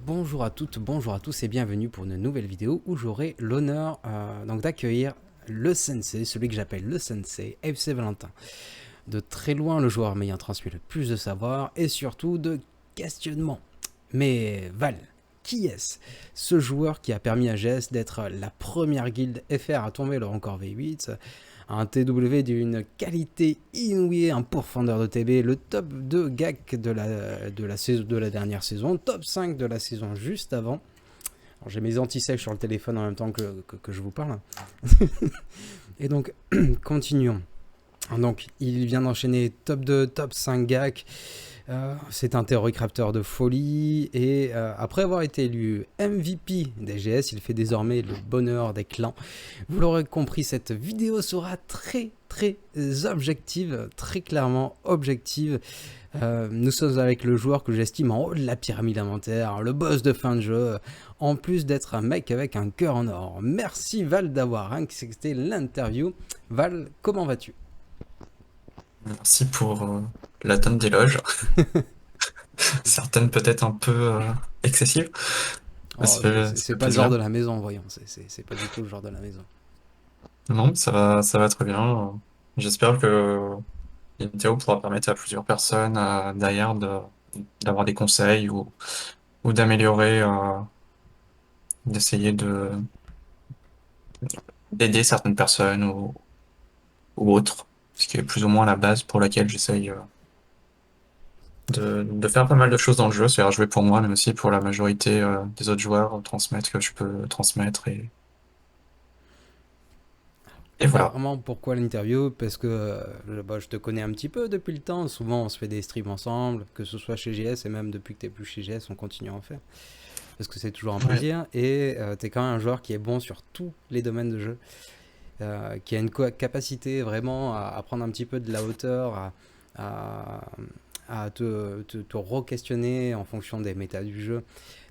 Bonjour à toutes, bonjour à tous et bienvenue pour une nouvelle vidéo où j'aurai l'honneur donc d'accueillir le sensei, celui que j'appelle le sensei, FC Valentin. De très loin le joueur m'ayant transmis le plus de savoir et surtout de questionnements. Mais Val, qui est-ce? Ce joueur qui a permis à GS d'être la première guilde FR à tomber le record V8, un TW d'une qualité inouïe, un pourfendeur de TB, le top 2 GAC de la dernière saison, top 5 de la saison juste avant. J'ai mes anti-sèches sur le téléphone en même temps que je vous parle. Et donc, continuons. Donc, il vient d'enchaîner top 2, top 5 GAC. C'est un théorie-crafter de folie et après avoir été élu MVP des GS, il fait désormais le bonheur des clans. Vous l'aurez compris, cette vidéo sera très objective, très clairement objective. Nous sommes avec le joueur que j'estime en haut de la pyramide alimentaire, le boss de fin de jeu, en plus d'être un mec avec un cœur en or. Merci Val d'avoir accepté l'interview. Val, comment vas-tu? Merci pour la tonne d'éloges, certaines peut-être un peu excessives, mais Oh, ça c'est fait pas le genre plaisir. de la maison, voyons, c'est pas du tout le genre de la maison. Non, ça va très bien. J'espère que la vidéo pourra permettre à plusieurs personnes derrière d'avoir des conseils ou d'améliorer, d'essayer d'aider certaines personnes ou autres, ce qui est plus ou moins la base pour laquelle j'essaye de faire pas mal de choses dans le jeu, c'est-à-dire jouer pour moi, mais aussi pour la majorité des autres joueurs, transmettre ce que je peux transmettre et voilà. Clairement, pourquoi l'interview? Parce que je te connais un petit peu depuis le temps. Souvent, on se fait des streams ensemble, que ce soit chez GS et même depuis que t'es plus chez GS, on continue à en faire. Parce que c'est toujours un Ouais. plaisir. Et t'es quand même un joueur qui est bon sur tous les domaines de jeu. Qui a une capacité vraiment à prendre un petit peu de la hauteur, à, à te re-questionner en fonction des méta du jeu.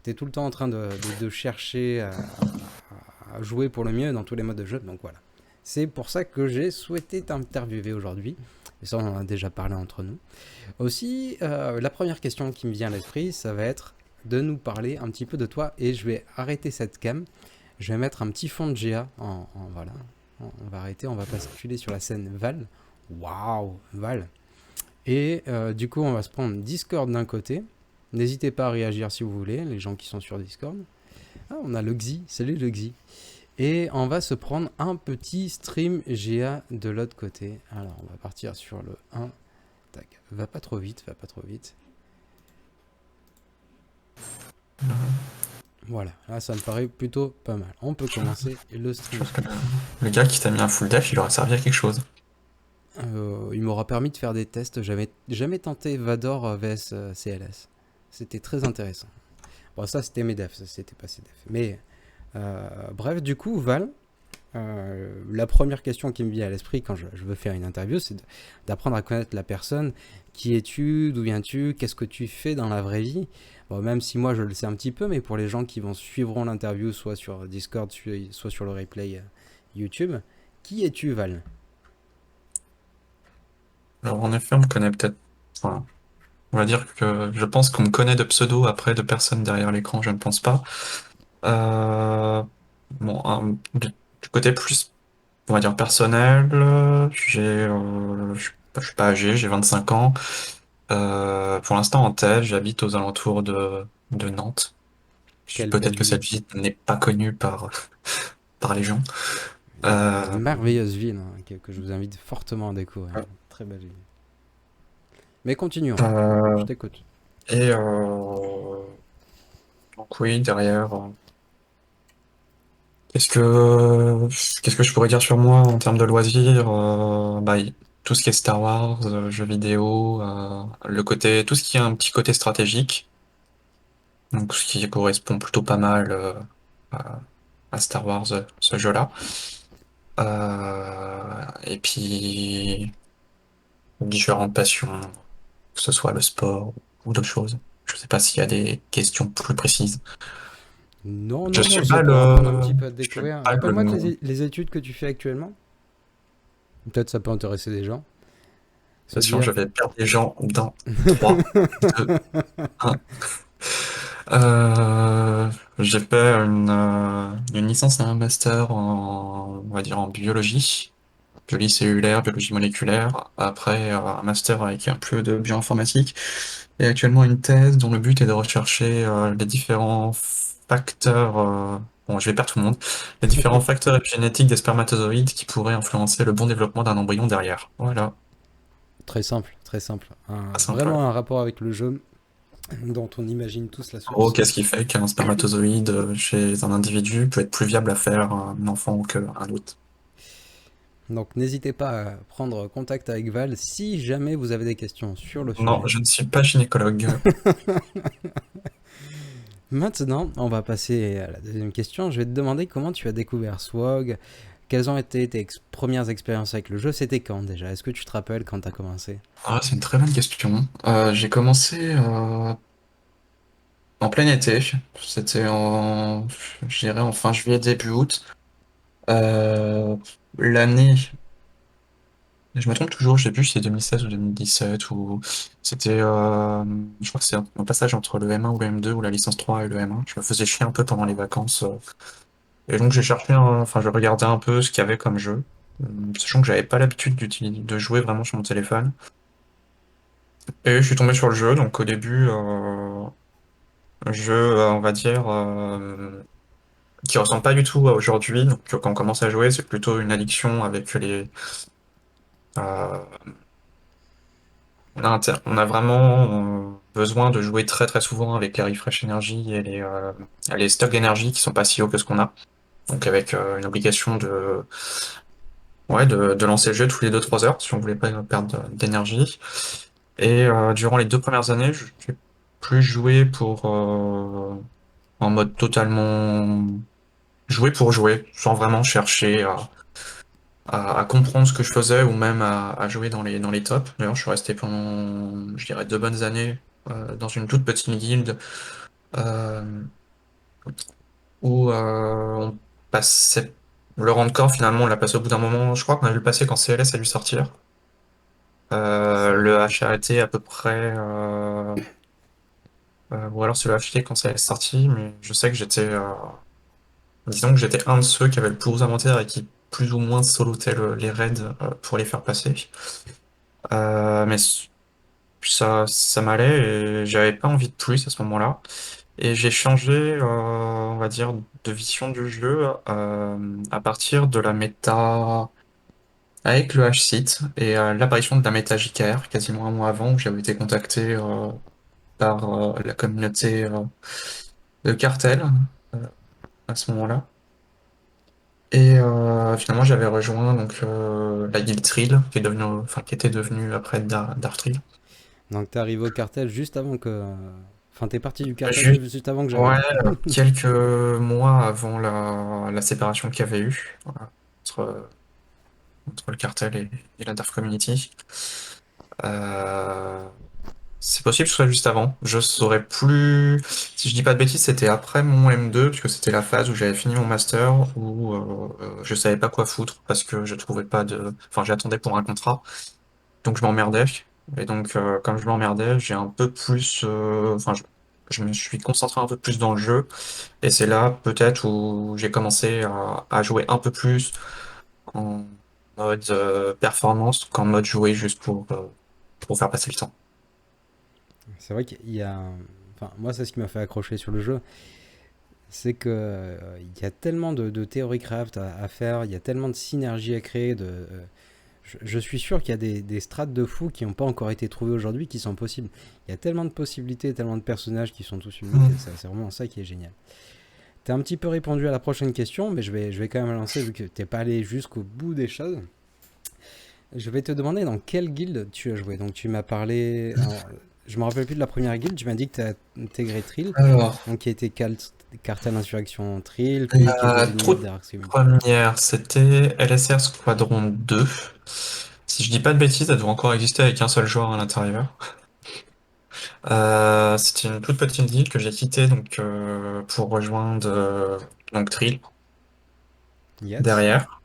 T'es tout le temps en train de chercher à jouer pour le mieux dans tous les modes de jeu. Donc voilà. C'est pour ça que j'ai souhaité t'interviewer aujourd'hui. Et ça, on en a déjà parlé entre nous. Aussi, la première question qui me vient à l'esprit, ça va être de nous parler un petit peu de toi. Et je vais arrêter cette cam. Je vais mettre un petit fond de GA. Voilà. On va arrêter, on va basculer sur la scène Val. Waouh, Val. Et du coup, on va se prendre Discord d'un côté. N'hésitez pas à réagir si vous voulez, les gens qui sont sur Discord. Ah, on a le Xi. Salut le Xi. Et on va se prendre un petit stream GA de l'autre côté. Alors, on va partir sur le 1. Tac. Va pas trop vite, va pas trop vite. Voilà, là ça me paraît plutôt pas mal. On peut commencer le Je stream. pense que le gars qui t'a mis un full def, il aurait servi à quelque chose. Il m'aura permis de faire des tests. J'avais jamais tenté Vador vs CLS. C'était très intéressant. Bon, ça c'était mes defs, ça c'était pas ses defs. Mais bref, du coup, Val, la première question qui me vient à l'esprit quand je veux faire une interview, c'est d'apprendre à connaître la personne. Qui es-tu? D'où viens-tu? Qu'est-ce que tu fais dans la vraie vie? Bon, même si moi je le sais un petit peu, mais pour les gens qui suivront l'interview, soit sur Discord, soit sur le replay YouTube, qui es-tu, Val? Alors en effet, on me connaît peut-être. Enfin, on va dire que je pense qu'on me connaît de pseudo, après de personnes derrière l'écran, je ne pense pas. Euh, bon, du côté plus, on va dire personnel, je suis pas âgé, j'ai 25 ans. Pour l'instant en Thèves, j'habite aux alentours de Nantes. Quelle Peut-être belle que cette ville. ville n'est pas connue par les gens. Une Euh, merveilleuse ville hein, que je vous invite fortement à découvrir. Très belle ville. Mais continuons. Je euh, t'écoute. et donc oui, derrière, qu'est-ce que je pourrais dire sur moi en termes de loisirs? Tout ce qui est Star Wars, jeux vidéo, tout ce qui est un petit côté stratégique, donc ce qui correspond plutôt pas mal à, à Star Wars, ce jeu-là. Et puis différentes passions, que ce soit le sport ou d'autres choses. Je sais pas s'il y a des questions plus précises. Non, Je non, non, suis c'est pas pour apprendre un petit peu à te je suis découvrir. pas Rappelle-moi le, les études que tu fais actuellement. Peut-être ça peut intéresser des gens. attention, je C'est-à-dire. vais perdre des gens dans 3, 2, 1. Euh, j'ai fait une licence et un master en, on va dire, en biologie, biologie cellulaire, biologie moléculaire. Après, un master avec un peu de bioinformatique. Et actuellement une thèse dont le but est de rechercher les différents facteurs, bon, je vais perdre tout le monde, les différents facteurs épigénétiques des spermatozoïdes qui pourraient influencer le bon développement d'un embryon derrière. Voilà, Très simple, très simple. pas simple. Ouais. Vraiment un rapport avec le jeu dont on imagine tous la En gros, source. qu'est-ce qui fait qu'un spermatozoïde chez un individu peut être plus viable à faire un enfant qu'un autre? Donc n'hésitez pas à prendre contact avec Val si jamais vous avez des questions sur le Non, sujet. je ne suis pas gynécologue. Maintenant, on va passer à la deuxième question. Je vais te demander comment tu as découvert SWOG, quelles ont été tes premières expériences avec le jeu, c'était quand déjà? Est-ce que tu te rappelles quand tu as commencé? Ah, c'est une très bonne question. J'ai commencé en plein été. C'était en, je dirais en fin juillet, début août. Euh, l'année, je me trompe toujours, je sais plus si c'est 2016 ou 2017 ou c'était, je crois que c'est un passage entre le M1 ou le M2 ou la licence 3 et le M1. Je me faisais chier un peu pendant les vacances. Et donc j'ai cherché, enfin je regardais un peu ce qu'il y avait comme jeu, sachant que j'avais pas l'habitude de jouer vraiment sur mon téléphone. Et je suis tombé sur le jeu, donc au début, jeu, on va dire, qui ressemble pas du tout à aujourd'hui. Donc quand on commence à jouer, c'est plutôt une addiction avec euh, on a vraiment besoin de jouer très très souvent avec les refresh énergie et les stocks d'énergie qui sont pas si hauts que ce qu'on a. Donc avec une obligation ouais, de lancer le jeu tous les 2 3 heures si on voulait pas perdre d'énergie. Et durant les 2 premières années, j'ai plus joué en mode totalement jouer pour jouer, sans vraiment chercher à comprendre ce que je faisais ou même à jouer dans les tops. D'ailleurs, je suis resté pendant, je dirais, 2 bonnes années dans une toute petite guilde euh, où on passait le rang de corps. Finalement, on l'a passé au bout d'un moment. Je crois qu'on a dû le passer quand CLS a dû sortir. Le HRT à peu près, ou alors c'est le HT quand CLS est sorti, mais je sais que disons que j'étais un de ceux qui avait le plus gros inventaire et qui plus ou moins solotait les raids pour les faire passer. Mais ça m'allait et j'avais pas envie de plus à ce moment-là. Et j'ai changé, on va dire, de vision du jeu à partir de la méta avec le H-Site et l'apparition de la méta JKR quasiment un mois avant où j'avais été contacté par la communauté de Cartel euh, à ce moment-là. Et finalement, j'avais rejoint donc la guilde Trill, qui était devenue après Dark Trill. Donc t'es arrivé au cartel juste avant que... Enfin t'es parti du cartel Juste, juste avant que ouais, j'arrive. quelques mois avant la séparation qu'il y avait eu entre, entre le cartel et la Dark Community. Euh, c'est possible que ce soit juste avant. Je saurais plus. Si je dis pas de bêtises, c'était après mon M2, puisque c'était la phase où j'avais fini mon master, où je savais pas quoi foutre parce que je trouvais pas de. Enfin, j'attendais pour un contrat. Donc je m'emmerdais. Et donc comme je m'emmerdais, j'ai un peu plus, enfin je me suis concentré un peu plus dans le jeu. Et c'est là peut-être où j'ai commencé à jouer un peu plus en mode performance qu'en mode jouer juste pour faire passer le temps. C'est vrai qu'il y a... Enfin moi c'est ce qui m'a fait accrocher sur le jeu. C'est que il y a tellement de théorie craft à faire, il y a tellement de synergie à créer, je suis sûr qu'il y a des strates de fous qui n'ont pas encore été trouvées aujourd'hui qui sont possibles. Il y a tellement de possibilités, tellement de personnages qui sont tous uniques, Mm. c'est vraiment ça qui est génial. T'as un petit peu répondu à la prochaine question, mais je vais quand même lancer vu que t'es pas allé jusqu'au bout des choses. Je vais te demander dans quelle guilde tu as joué. Donc tu m'as parlé... Alors, je me rappelle plus de la première guilde, tu m'as dit que tu as intégré Trill, Alors, donc qui était Cartel Insurrection Trill, puis qui est la devenu toute Dark Community. première, c'était LSR Squadron 2. Si je dis pas de bêtises, elle doit encore exister avec un seul joueur à l'intérieur. C'était une toute petite guilde que j'ai quittée donc pour rejoindre donc Trill Yes. derrière.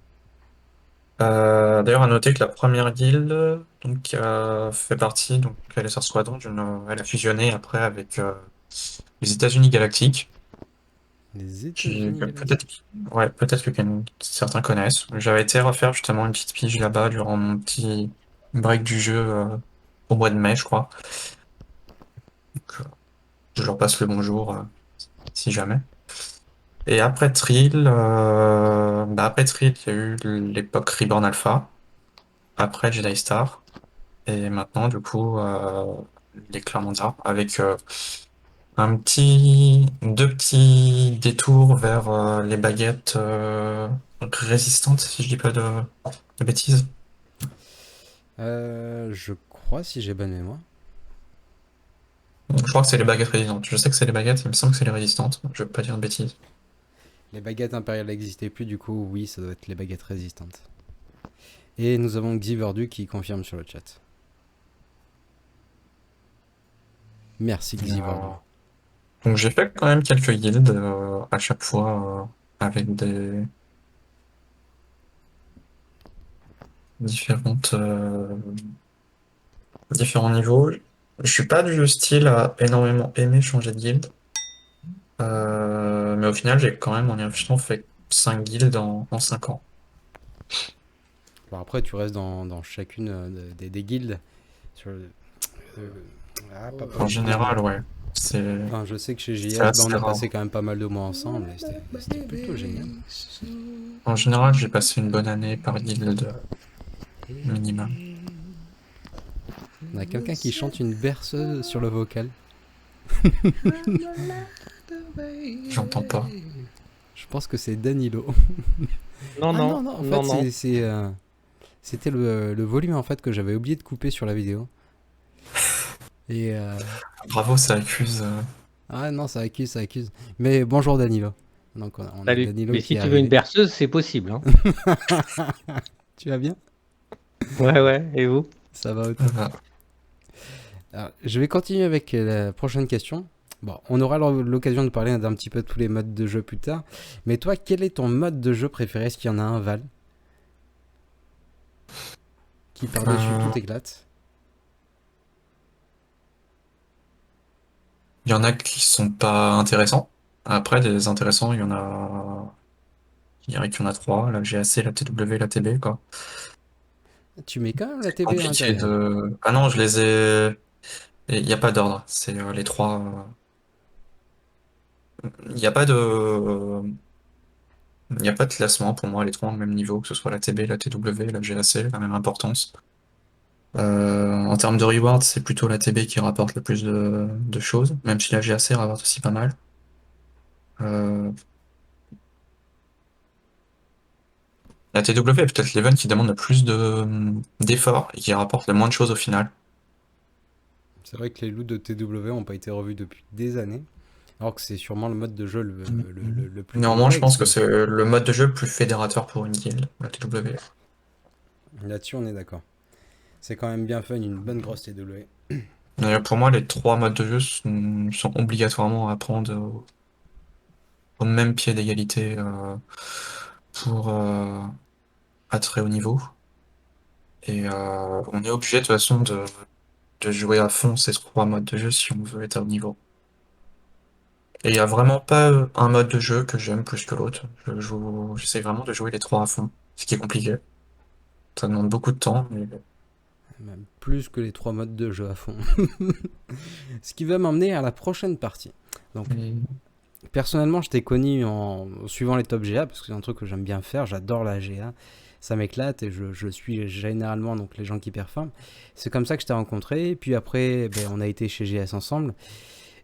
D'ailleurs, à noter que la première guilde donc, fait partie, donc elle est sur Squadron, elle a fusionné après avec Les États-Unis galactiques. Les Qui États-Unis peut-être, galactiques. ouais, peut-être que certains connaissent. J'avais été refaire justement une petite pige là-bas durant mon petit break du jeu au mois de mai, je crois. Donc, je leur passe le bonjour si jamais. Et après après Trill, il y a eu l'époque Reborn Alpha, après Jedi Star, et maintenant du coup les Clairmonda avec deux petits détours vers les baguettes résistantes, si je dis pas de bêtises. Je crois, si j'ai bonne mémoire. Je crois que c'est les baguettes résistantes. Je sais que c'est les baguettes, il me semble que c'est les résistantes. Je veux pas dire de bêtises. Les baguettes impériales n'existaient plus, du coup, oui, ça doit être les baguettes résistantes. Et nous avons Xiverdu qui confirme sur le chat. Merci Xiverdu. Euh, donc j'ai fait quand même quelques guildes à chaque fois avec des différentes différents niveaux. Je suis pas du style à énormément aimer changer de guilde. Mais au final, j'ai quand même en y réfléchissant fait 5 guildes en 5 ans. Alors après, tu restes dans chacune des guildes. Sur euh, En excuse-moi. général, ouais. C'est Enfin, je sais que chez c'est JS, bah, on assez a rare. passé quand même pas mal de mois ensemble et c'était plutôt génial. En général, j'ai passé une bonne année par guilde minimum. On a quelqu'un qui chante une berceuse sur le vocal. J'entends pas. Je pense que c'est Danilo. Non, Ah non, non, non, en non, fait, non. c'était le volume en fait que j'avais oublié de couper sur la vidéo. Et Bravo, ça accuse. ah non, ça accuse, ça accuse. Mais bonjour Danilo. Donc on a Salut. Danilo Mais qui si est tu veux une arrivé. berceuse, c'est possible, hein. Tu vas bien? Ouais, ouais. Et vous? Ça va au top. euh, Alors, je vais continuer avec la prochaine question. Bon, on aura l'occasion de parler d'un petit peu de tous les modes de jeu plus tard. Mais toi, quel est ton mode de jeu préféré? Est-ce qu'il y en a un, Val, qui par-dessus euh, tout éclate? Il y en a qui sont pas intéressants. Après, des intéressants, il y en a. Je dirais qu'il y en a trois. La GAC, la TW, la TB, quoi. Tu mets quand même la C'est TB à compliqué l'intérieur. de. Ah non, je les ai. Il n'y a pas d'ordre. C'est les trois. Il n'y a pas de. Il n'y a pas de classement pour moi, les trois ont le même niveau, que ce soit la TB, la TW, la GAC, la même importance. En termes de reward, c'est plutôt la TB qui rapporte le plus de choses, même si la GAC rapporte aussi pas mal. Euh, la TW est peut-être l'event qui demande le plus d'efforts et qui rapporte le moins de choses au final. C'est vrai que les loots de TW n'ont pas été revus depuis des années. Alors que c'est sûrement le mode de jeu le plus Néanmoins, je pense complexe. que c'est le mode de jeu le plus fédérateur pour une guilde, la TW. Là-dessus, on est d'accord. C'est quand même bien fun, une bonne grosse TW. D'ailleurs, pour moi, les trois modes de jeu sont obligatoirement à prendre au même pied d'égalité pour à très haut niveau. Et on est obligé de toute façon de jouer à fond ces trois modes de jeu si on veut être à haut niveau. Et il n'y a vraiment pas un mode de jeu que j'aime plus que l'autre. J'essaie vraiment de jouer les trois à fond, ce qui est compliqué. Ça demande beaucoup de temps, mais Même plus que les trois modes de jeu à fond. Ce qui va m'emmener à la prochaine partie. Donc, personnellement, je t'ai connu en suivant les top GA, parce que c'est un truc que j'aime bien faire, j'adore la GA. Ça m'éclate et je suis généralement donc les gens qui performent. C'est comme ça que je t'ai rencontré. Puis après, ben, on a été chez GS ensemble.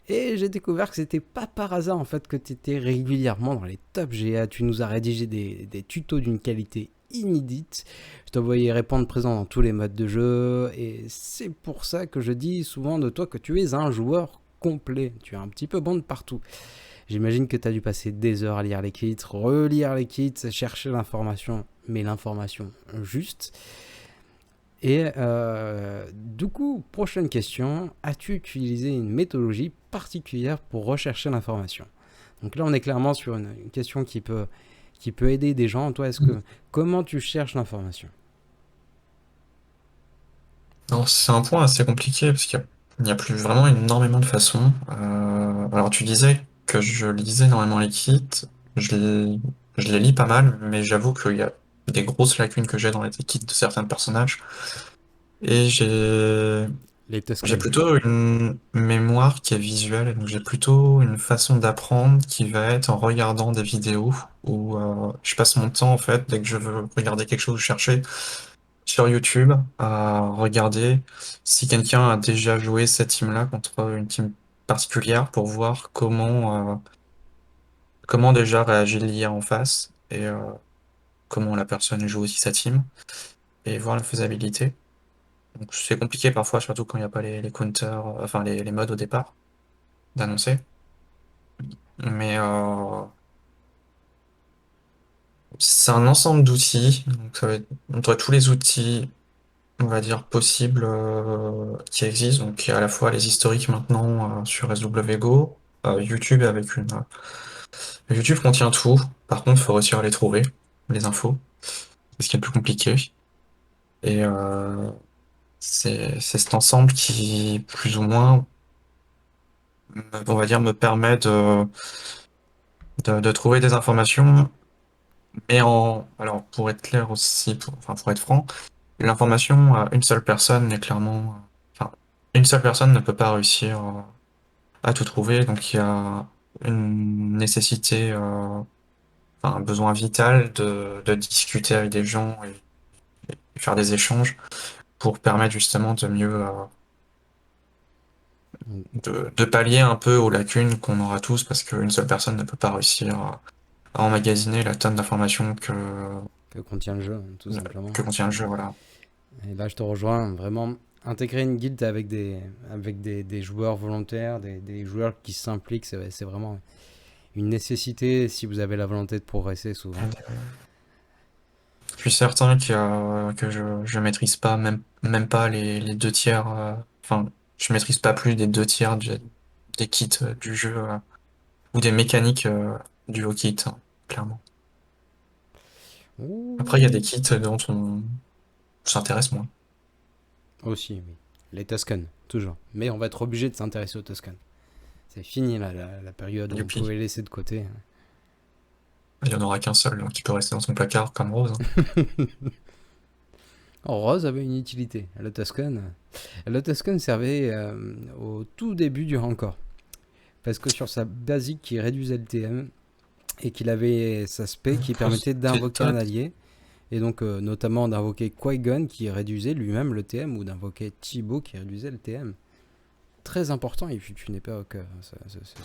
Et j'ai découvert que c'était pas par hasard en fait que tu étais régulièrement dans les top GA. Tu nous as rédigé des tutos d'une qualité inédite. Je te voyais répondre présent dans tous les modes de jeu. Et c'est pour ça que je dis souvent de toi que tu es un joueur complet. Tu es un petit peu bon de partout. J'imagine que tu as dû passer des heures à lire les kits, relire les kits, chercher l'information, mais l'information juste. Et du coup, prochaine question, as-tu utilisé une méthodologie particulière pour rechercher l'information? Donc là, on est clairement sur une question qui peut aider des gens. Toi, comment tu cherches l'information? non, c'est un point assez compliqué parce qu'il n'y a plus vraiment énormément de façons. Alors tu disais que je lisais énormément les kits, je les, je les lis pas mal, mais j'avoue qu'il y a des grosses lacunes que j'ai dans les kits de certains personnages. Et Les j'ai Tusken. plutôt une mémoire qui est visuelle, et donc j'ai plutôt une façon d'apprendre qui va être en regardant des vidéos où je passe mon temps en fait, dès que je veux regarder quelque chose ou chercher sur YouTube, à regarder si quelqu'un a déjà joué cette team-là contre une team particulière pour voir comment déjà réagit l'IA en face et comment la personne joue aussi sa team et voir la faisabilité. Donc c'est compliqué parfois, surtout quand il n'y a pas les counters, enfin les modes au départ d'annoncer. Mais c'est un ensemble d'outils. Donc ça va être entre tous les outils, on va dire, possibles qui existent. Donc il y a à la fois les historiques maintenant sur SWGO, YouTube avec une. YouTube contient tout. Par contre, il faut réussir à les trouver, les infos. C'est ce qui est le plus compliqué. Et c'est cet ensemble qui, plus ou moins, on va dire, me permet de trouver des informations. Mais alors, pour être clair aussi, enfin, pour être franc, l'information à une seule personne est clairement, enfin, une seule personne ne peut pas réussir à tout trouver. Donc, il y a une nécessité, enfin, un besoin vital de discuter avec des gens et faire des échanges pour permettre justement de mieux, de pallier un peu aux lacunes qu'on aura tous parce qu'une seule personne ne peut pas réussir à emmagasiner la tonne d'informations Que contient le jeu, tout simplement. que contient le jeu, voilà. Et là, je te rejoins. Vraiment, intégrer une guilde avec des joueurs volontaires, des joueurs qui s'impliquent, c'est vraiment une nécessité si vous avez la volonté de progresser souvent. Je suis certain que je maîtrise pas, même pas les deux tiers, enfin, je maîtrise pas plus des deux tiers des kits du jeu, ou des mécaniques du haut kit, hein, clairement. Après, il y a des Ouh. kits dont on s'intéresse moins. Aussi, oui. Les Tusken, toujours. Mais on va être obligé de s'intéresser aux Tusken. C'est fini là, la période où on Youpi. pouvait laisser de côté. Il y en aura qu'un seul qui peut rester dans son placard comme Rose, hein. Oh, Rose avait une utilité. Le Tusken servait au tout début du Rancor. Parce que sur sa basique qui réduisait le TM et qu'il avait sa spé qui Rose, permettait t'es d'invoquer un allié. Et donc notamment d'invoquer Qui-Gon qui réduisait lui-même le TM ou d'invoquer Thibaut qui réduisait le TM. Très important, il fut une époque.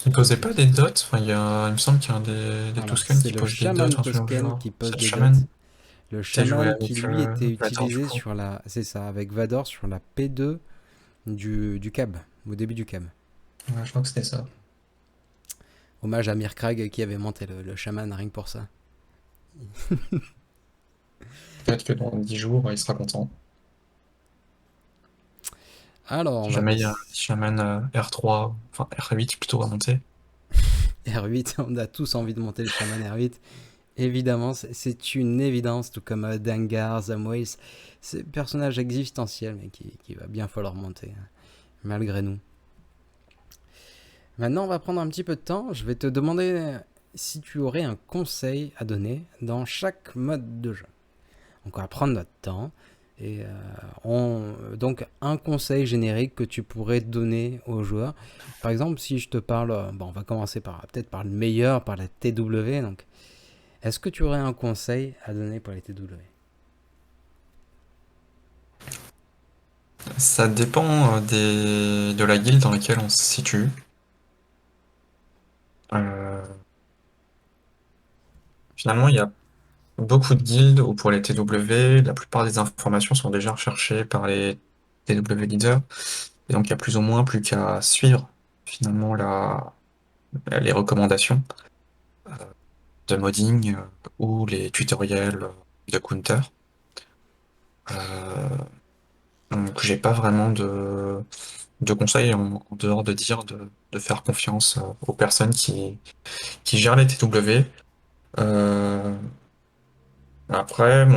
il posait pas des dots? Enfin, il me semble qu'il y a un des Alors Tusken c'est qui le pose des dots chaman en ce Tusken genre. qui pose C'est le des dots. chaman. Le T'as joué chaman qui avec lui était Vador du utilisé coup. sur la. C'est ça, avec Vador sur la P2 du cab, au début du cab. Ouais, je crois que c'était ça. Hommage à Mir Krag qui avait monté le chaman rien que pour ça. Peut-être que dans 10 jours, il sera content. Alors on Si va jamais il y a un passer. petit shaman R3, enfin R8 plutôt à monter. R8, on a tous envie de monter le chaman R8. Évidemment, c'est une évidence, tout comme Dengar, Samwise. C'est un personnage existentiel, mais qui va bien falloir monter, hein, malgré nous. Maintenant, on va prendre un petit peu de temps. Je vais te demander si tu aurais un conseil à donner dans chaque mode de jeu. Donc, on va prendre notre temps. Et donc, un conseil générique que tu pourrais donner aux joueurs. Par exemple, si je te parle, bon, on va commencer peut-être par le meilleur, par la TW. Donc, est-ce que tu aurais un conseil à donner pour les TW? Ça dépend de la guilde dans laquelle on se situe. Euh, Finalement, il y a beaucoup de guildes où pour les TW, la plupart des informations sont déjà recherchées par les TW leaders. Et donc, il y a plus ou moins plus qu'à suivre finalement les recommandations de modding ou les tutoriels de counter. Euh, donc, j'ai pas vraiment de conseils en dehors de dire de faire confiance aux personnes qui gèrent les TW. Euh, Après, de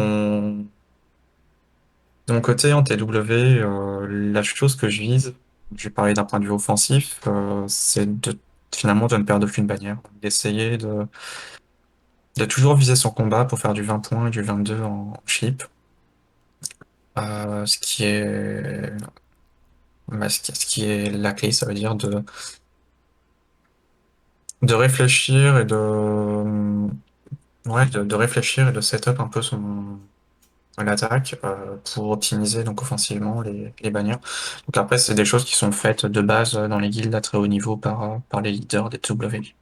mon côté, en TW, la chose que je vise, je vais parler d'un point de vue offensif, c'est de finalement de ne perdre aucune bannière. D'essayer de toujours viser son combat pour faire du 20 points et du 22 en chip. Ce qui est ce qui est la clé, ça veut dire de réfléchir et de réfléchir et de setup un peu l'attaque pour optimiser donc offensivement les bannières. Donc après, c'est des choses qui sont faites de base dans les guildes à très haut niveau par les leaders des TW.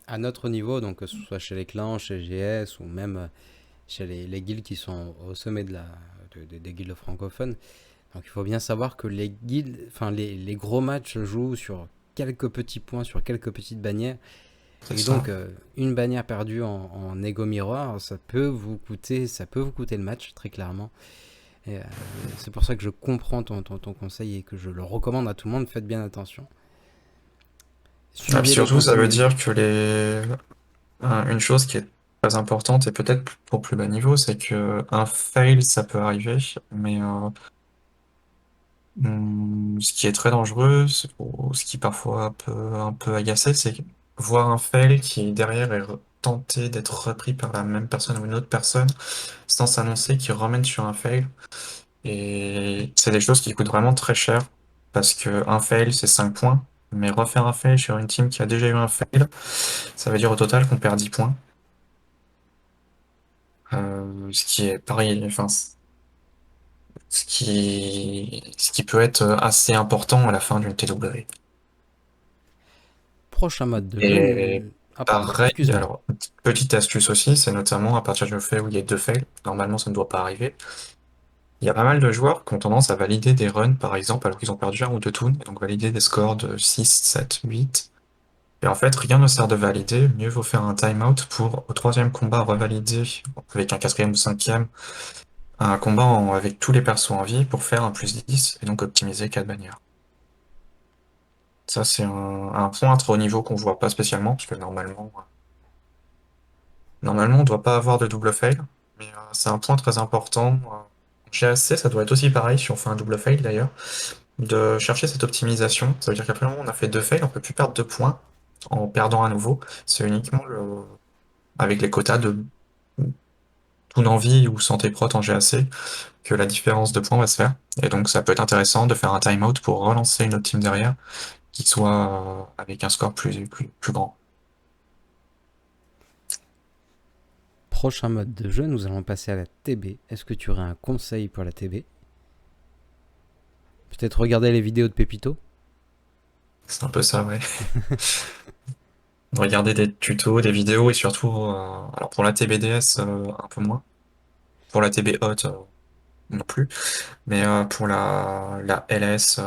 À notre niveau, donc que ce soit chez les clans, chez GS ou même chez les guildes qui sont au sommet des guildes francophones. Donc il faut bien savoir que les guildes, enfin les gros matchs jouent sur quelques petits points, sur quelques petites bannières. C'est Et ça. donc une bannière perdue en Ego Miroir, ça peut vous coûter le match très clairement. Et, c'est pour ça que je comprends ton conseil et que je le recommande à tout le monde. Faites bien attention. Ah, puis Suivez les surtout, ça veut consignes. dire que une chose qui est très importante et peut-être pour plus bas niveau, c'est que un fail, ça peut arriver, mais ce qui est très dangereux, ou ce qui parfois peut un peu agacer, c'est voir un fail qui derrière est tenté d'être repris par la même personne ou une autre personne sans s'annoncer, qui ramène sur un fail. Et c'est des choses qui coûtent vraiment très cher parce que un fail, c'est 5 points. Mais refaire un fail sur une team qui a déjà eu un fail, ça veut dire au total qu'on perd 10 points. Ce qui est pareil, enfin, ce qui peut être assez important à la fin d'une TW. Prochain mode de jeu. Et Ah pardon, pareil, excuse-moi. alors, petite astuce aussi, c'est notamment à partir du fait où il y a 2 fails, normalement ça ne doit pas arriver. Il y a pas mal de joueurs qui ont tendance à valider des runs, par exemple, alors qu'ils ont perdu un ou deux toons, et donc valider des scores de 6, 7, 8. Et en fait, rien ne sert de valider, mieux vaut faire un timeout pour, au troisième combat, revalider avec un quatrième ou cinquième, un combat avec tous les persos en vie pour faire un +10 et donc optimiser 4 bannières. Ça, c'est un point à trop haut niveau qu'on voit pas spécialement, parce que normalement, on doit pas avoir de double fail, mais c'est un point très important. Chez AC, ça doit être aussi pareil si on fait un double fail d'ailleurs, de chercher cette optimisation. Ça veut dire qu'après le moment où on a fait 2 fails, on peut plus perdre 2 points en perdant à nouveau. C'est uniquement avec les quotas de tout envie ou santé prot en GAC que la différence de points va se faire. Et donc ça peut être intéressant de faire un timeout pour relancer une autre team derrière qui soit avec un score plus grand. Prochain mode de jeu, nous allons passer à la TB. Est-ce que tu aurais un conseil pour la TB? Peut-être regarder les vidéos de Pépito. C'est un peu ça, ouais. Regarder des tutos, des vidéos et surtout, alors pour la TBDS, un peu moins. Pour la TB Hot, non plus. Mais pour la LS,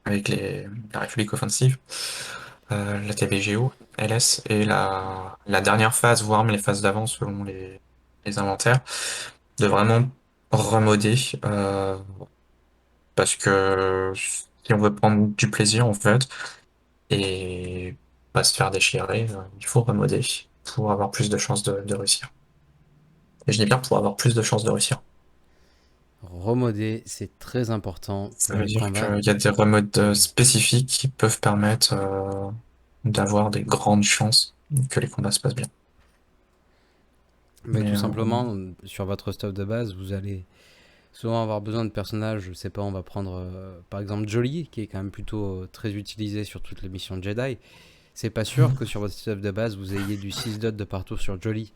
avec la République offensive, la TBGO, LS, et la dernière phase, voire même les phases d'avant selon les inventaires, de vraiment remoder, parce que si on veut prendre du plaisir en fait, et pas se faire déchirer, il faut remoder pour avoir plus de chances de réussir. Et je dis bien pour avoir plus de chances de réussir. Remoder, c'est très important Ça pour veut les dire combats. qu'il y a des remodes spécifiques qui peuvent permettre d'avoir des grandes chances que les combats se passent bien. Mais Mais tout simplement, sur votre stuff de base, vous allez souvent avoir besoin de personnages. Je sais pas, on va prendre par exemple Jolly, qui est quand même plutôt très utilisé sur toutes les missions de Jedi. C'est pas sûr que sur votre stuff de base, vous ayez du 6 dot de partout sur Jolly.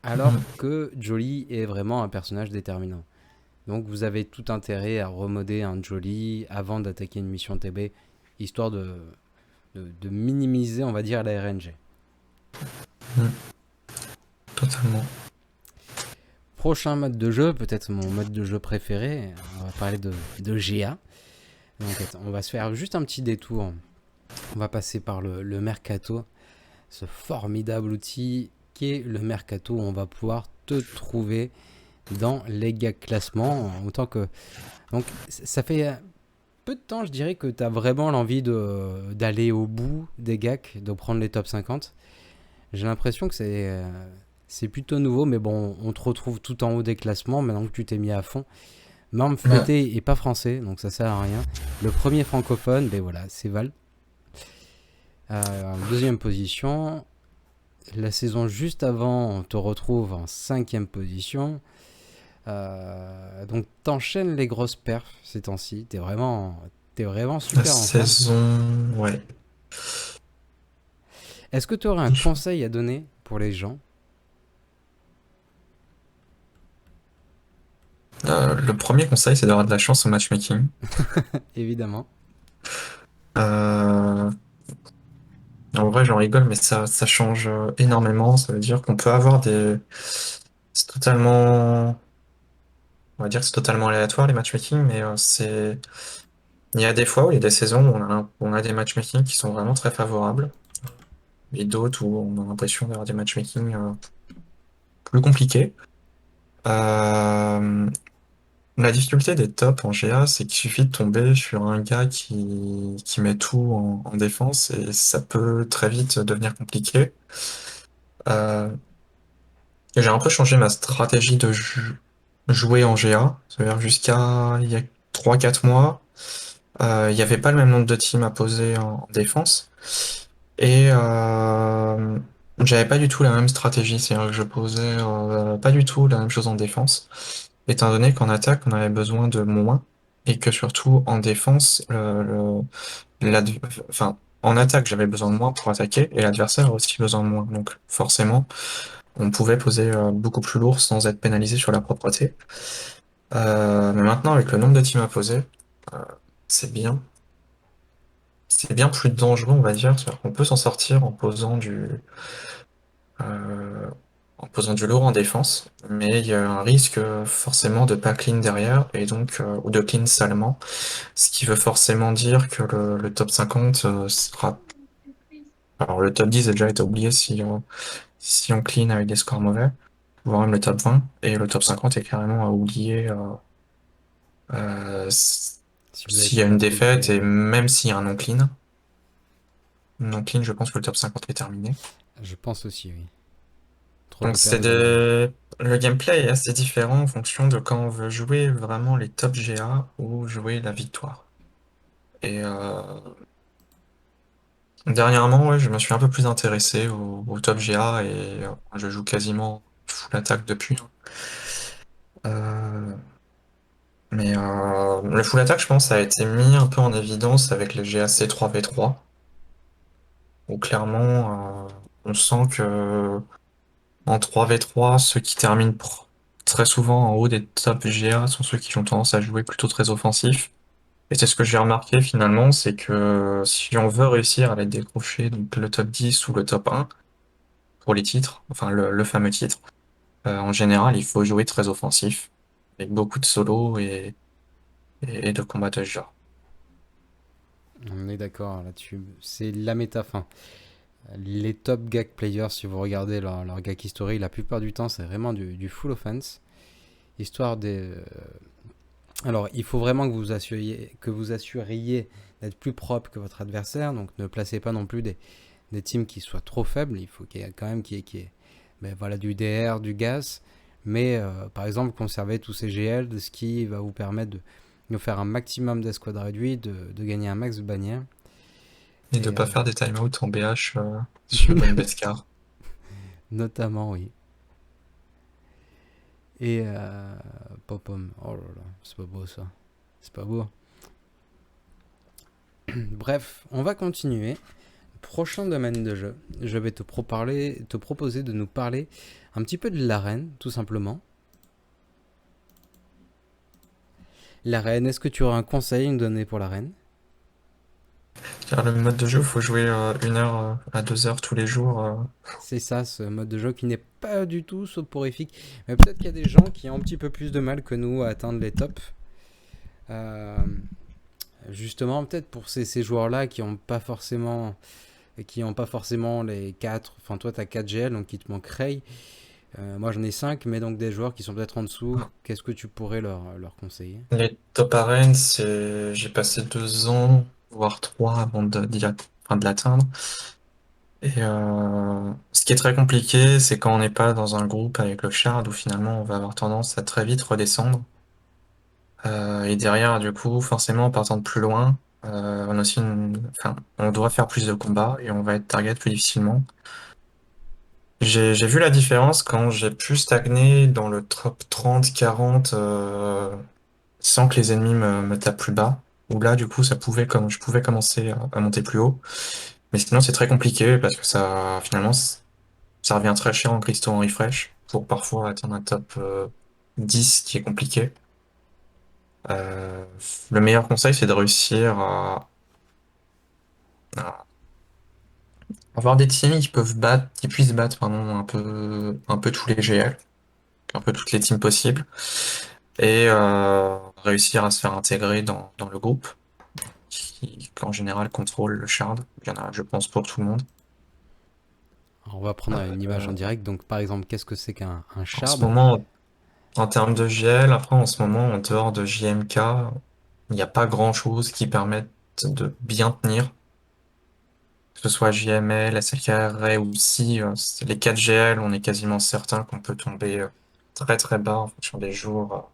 Alors que Jolly est vraiment un personnage déterminant. Donc vous avez tout intérêt à remoder un Jolly avant d'attaquer une mission TB, histoire de minimiser, on va dire, la RNG. totalement. Prochain mode de jeu, peut-être mon mode de jeu préféré, on va parler de GA. Donc on va se faire juste un petit détour. On va passer par le Mercato, ce formidable outil qui est le Mercato où on va pouvoir te trouver dans les gags classements. Autant que... Donc ça fait peu de temps, je dirais, que tu as vraiment l'envie d'aller au bout des gags, de prendre les top 50. J'ai l'impression que c'est plutôt nouveau, mais bon, on te retrouve tout en haut des classements maintenant que tu t'es mis à fond. Membre Ouais. fêté et pas français, donc ça sert à rien. Le premier francophone, ben voilà, c'est Val. En deuxième position, la saison juste avant, on te retrouve en cinquième position. Donc t'enchaînes les grosses perfs ces temps-ci. T'es vraiment La super en forme. saison, ouais. Est-ce que tu aurais un conseil à donner pour les gens? Le premier conseil, c'est d'avoir de la chance au matchmaking. Évidemment. Euh, En vrai, j'en rigole, mais ça change énormément. Ça veut dire qu'on peut avoir des... C'est totalement... On va dire que c'est totalement aléatoire, les matchmaking, mais c'est... Il y a des fois où il y a des saisons où on a des matchmaking qui sont vraiment très favorables, et d'autres où on a l'impression d'avoir des matchmaking plus compliqués. Euh, La difficulté des tops en GA, c'est qu'il suffit de tomber sur un gars qui met tout en défense, et ça peut très vite devenir compliqué. Euh, J'ai un peu changé ma stratégie de jouer en GA. C'est-à-dire jusqu'à il y a 3 4 mois, il n'y avait pas le même nombre de teams à poser en défense. Et j'avais pas du tout la même stratégie. C'est-à-dire que je posais pas du tout la même chose en défense. Étant donné qu'en attaque, on avait besoin de moins. Et que surtout en défense, enfin, en attaque, j'avais besoin de moins pour attaquer. Et l'adversaire a aussi besoin de moins. Donc forcément, on pouvait poser beaucoup plus lourd sans être pénalisé sur la propreté. Mais maintenant, avec le nombre de teams à poser, euh, c'est bien. C'est bien plus dangereux, on va dire. C'est-à-dire qu'on peut s'en sortir euh, en posant du lourd en défense, mais il y a un risque forcément de pas clean derrière, et donc ou de clean salement, ce qui veut forcément dire que le top 50 sera... Alors le top 10 a déjà été oublié si on clean avec des scores mauvais, voire même le top 20, et le top 50 est carrément à oublier Si vous n'avez s'il y a pas une trop défaite, fait. et même s'il y a un non-clean. Non-clean, je pense que le top 50 est terminé. Je pense aussi, oui. Trop de Donc c'est perdus. le gameplay est assez différent en fonction de quand on veut jouer vraiment les top GA ou jouer la victoire. Et dernièrement, ouais, je me suis un peu plus intéressé au top GA, et je joue quasiment full attaque depuis. Euh, mais le full attaque, je pense, ça a été mis un peu en évidence avec les GAC 3v3, où clairement, on sent que en 3v3, ceux qui terminent très souvent en haut des top GA sont ceux qui ont tendance à jouer plutôt très offensif. Et c'est ce que j'ai remarqué finalement, c'est que si on veut réussir à aller décrocher donc le top 10 ou le top 1 pour les titres, enfin le fameux titre, en général, il faut jouer très offensif, avec beaucoup de solos et de combats de genre. On est d'accord là-dessus. C'est la méta fin. Les top gag players, si vous regardez leur gag history, la plupart du temps, c'est vraiment du full offense. Histoire de. Alors, il faut vraiment que vous assuriez d'être plus propre que votre adversaire. Donc, ne placez pas non plus des teams qui soient trop faibles. Il faut qu'il y ait quand même ben, voilà, du DR, du gas. Mais par exemple, conserver tous ces GL, ce qui va vous permettre de faire un maximum d'escouades réduites, de gagner un max de bannières. Et de Et pas faire des timeouts en BH sur une Beskar. notamment, oui. Et Popom, oh là là, c'est pas beau ça. C'est pas beau. Bref, on va continuer. Prochain domaine de jeu, je vais te proposer de nous parler un petit peu de l'arène, tout simplement. L'arène, est-ce que tu auras un conseil à nous donner pour l'arène? Car le mode de jeu, faut jouer 1 heure à 2 heures tous les jours. C'est ça, ce mode de jeu qui n'est pas du tout soporifique. Mais peut-être qu'il y a des gens qui ont un petit peu plus de mal que nous à atteindre les tops. Euh, Justement, peut-être pour ces joueurs-là qui ont pas forcément les 4. Enfin, toi, tu as 4 GL, donc il te manque Ray. Moi, j'en ai 5, mais donc des joueurs qui sont peut-être en dessous. Qu'est-ce que tu pourrais leur conseiller? Les top arènes, j'ai passé 2 ans, voire 3 avant enfin, de l'atteindre. Et ce qui est très compliqué, c'est quand on n'est pas dans un groupe avec le Shard, où finalement on va avoir tendance à très vite redescendre. Et derrière, du coup, forcément, en partant de plus loin, on a aussi enfin, on doit faire plus de combats et on va être target plus difficilement. J'ai vu la différence quand j'ai pu stagner dans le top 30, 40, sans que les ennemis me tapent plus bas. Où là, du coup, je pouvais commencer à monter plus haut. Mais sinon, c'est très compliqué parce que finalement, ça revient très cher en cristaux en refresh pour parfois atteindre un top 10 qui est compliqué. Euh, le meilleur conseil, c'est de réussir à avoir des teams qui puissent battre, pardon, un peu tous les GL, un peu toutes les teams possibles, et réussir à se faire intégrer dans le groupe, qui en général contrôle le shard. Il y en a, je pense, pour tout le monde. Alors, on va prendre une image en Euh, direct. Donc, par exemple, qu'est-ce que c'est qu'un En ce shard? moment, en termes de GL, après, en ce moment, en dehors de JMK, il n'y a pas grand-chose qui permette de bien tenir, que ce soit JML, SLKRA ou si les 4 GL, on est quasiment certain qu'on peut tomber très très bas en fonction des jours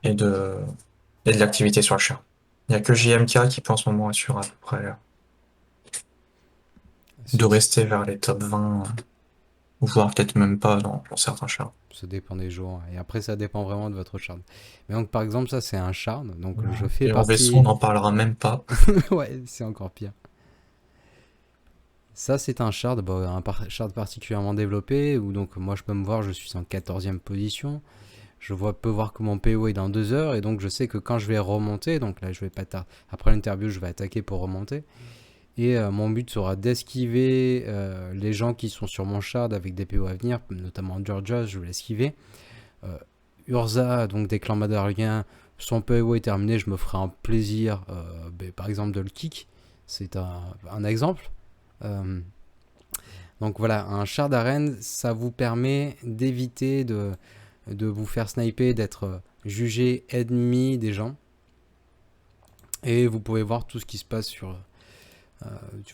et de, et de l'activité sur le champ. Il n'y a que JMK qui peut en ce moment assurer à peu près de rester vers les top 20, voire peut-être même pas dans certains champs. Ça dépend des jours. Et après, ça dépend vraiment de votre shard. Mais donc, par exemple, ça, c'est un shard. Donc, je fais Et en vaisseau, on partie. n'en parlera même pas. Ouais, c'est encore pire. Ça, c'est un shard, shard particulièrement développé, où donc moi je peux me voir, je suis en 14e position. Peux voir que mon PO est dans 2 heures, et donc je sais que quand je vais remonter, donc là je vais pas tard. Après l'interview, je vais attaquer pour remonter. Et mon but sera d'esquiver les gens qui sont sur mon shard avec des PO à venir, notamment Georgia, je vais l'esquiver. Euh, Urza, donc des clans madariens, son PO est terminé, je me ferai un plaisir, par exemple, de le kick. C'est un exemple. Euh, donc voilà, un char d'arène, ça vous permet d'éviter de vous faire sniper, d'être jugé ennemi des gens. Et vous pouvez voir tout ce qui se passe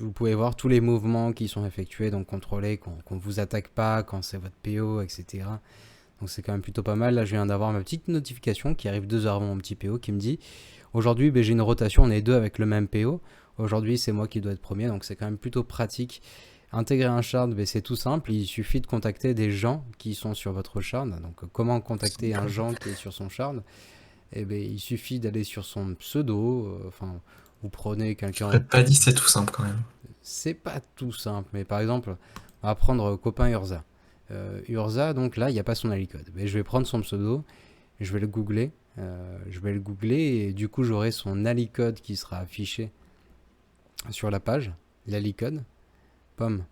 vous pouvez voir tous les mouvements qui sont effectués, donc contrôler qu'on ne vous attaque pas quand c'est votre PO, etc. Donc c'est quand même plutôt pas mal. Là, je viens d'avoir ma petite notification qui arrive 2 heures avant mon petit PO qui me dit aujourd'hui, j'ai une rotation, on est deux avec le même PO. Aujourd'hui, c'est moi qui dois être premier, donc c'est quand même plutôt pratique. Intégrer un shard, c'est tout simple, il suffit de contacter des gens qui sont sur votre shard. Donc comment contacter un gens qui est sur son shard? Il suffit d'aller sur son pseudo, vous prenez quelqu'un, J'aurais pas dit c'est tout simple quand même. c'est pas tout simple, mais par exemple, on va prendre copain Urza. Urza, donc là, il n'y a pas son alicode. Mais je vais prendre son pseudo, je vais le googler, et du coup, j'aurai son alicode qui sera affiché sur la page, l'alicode, pomme.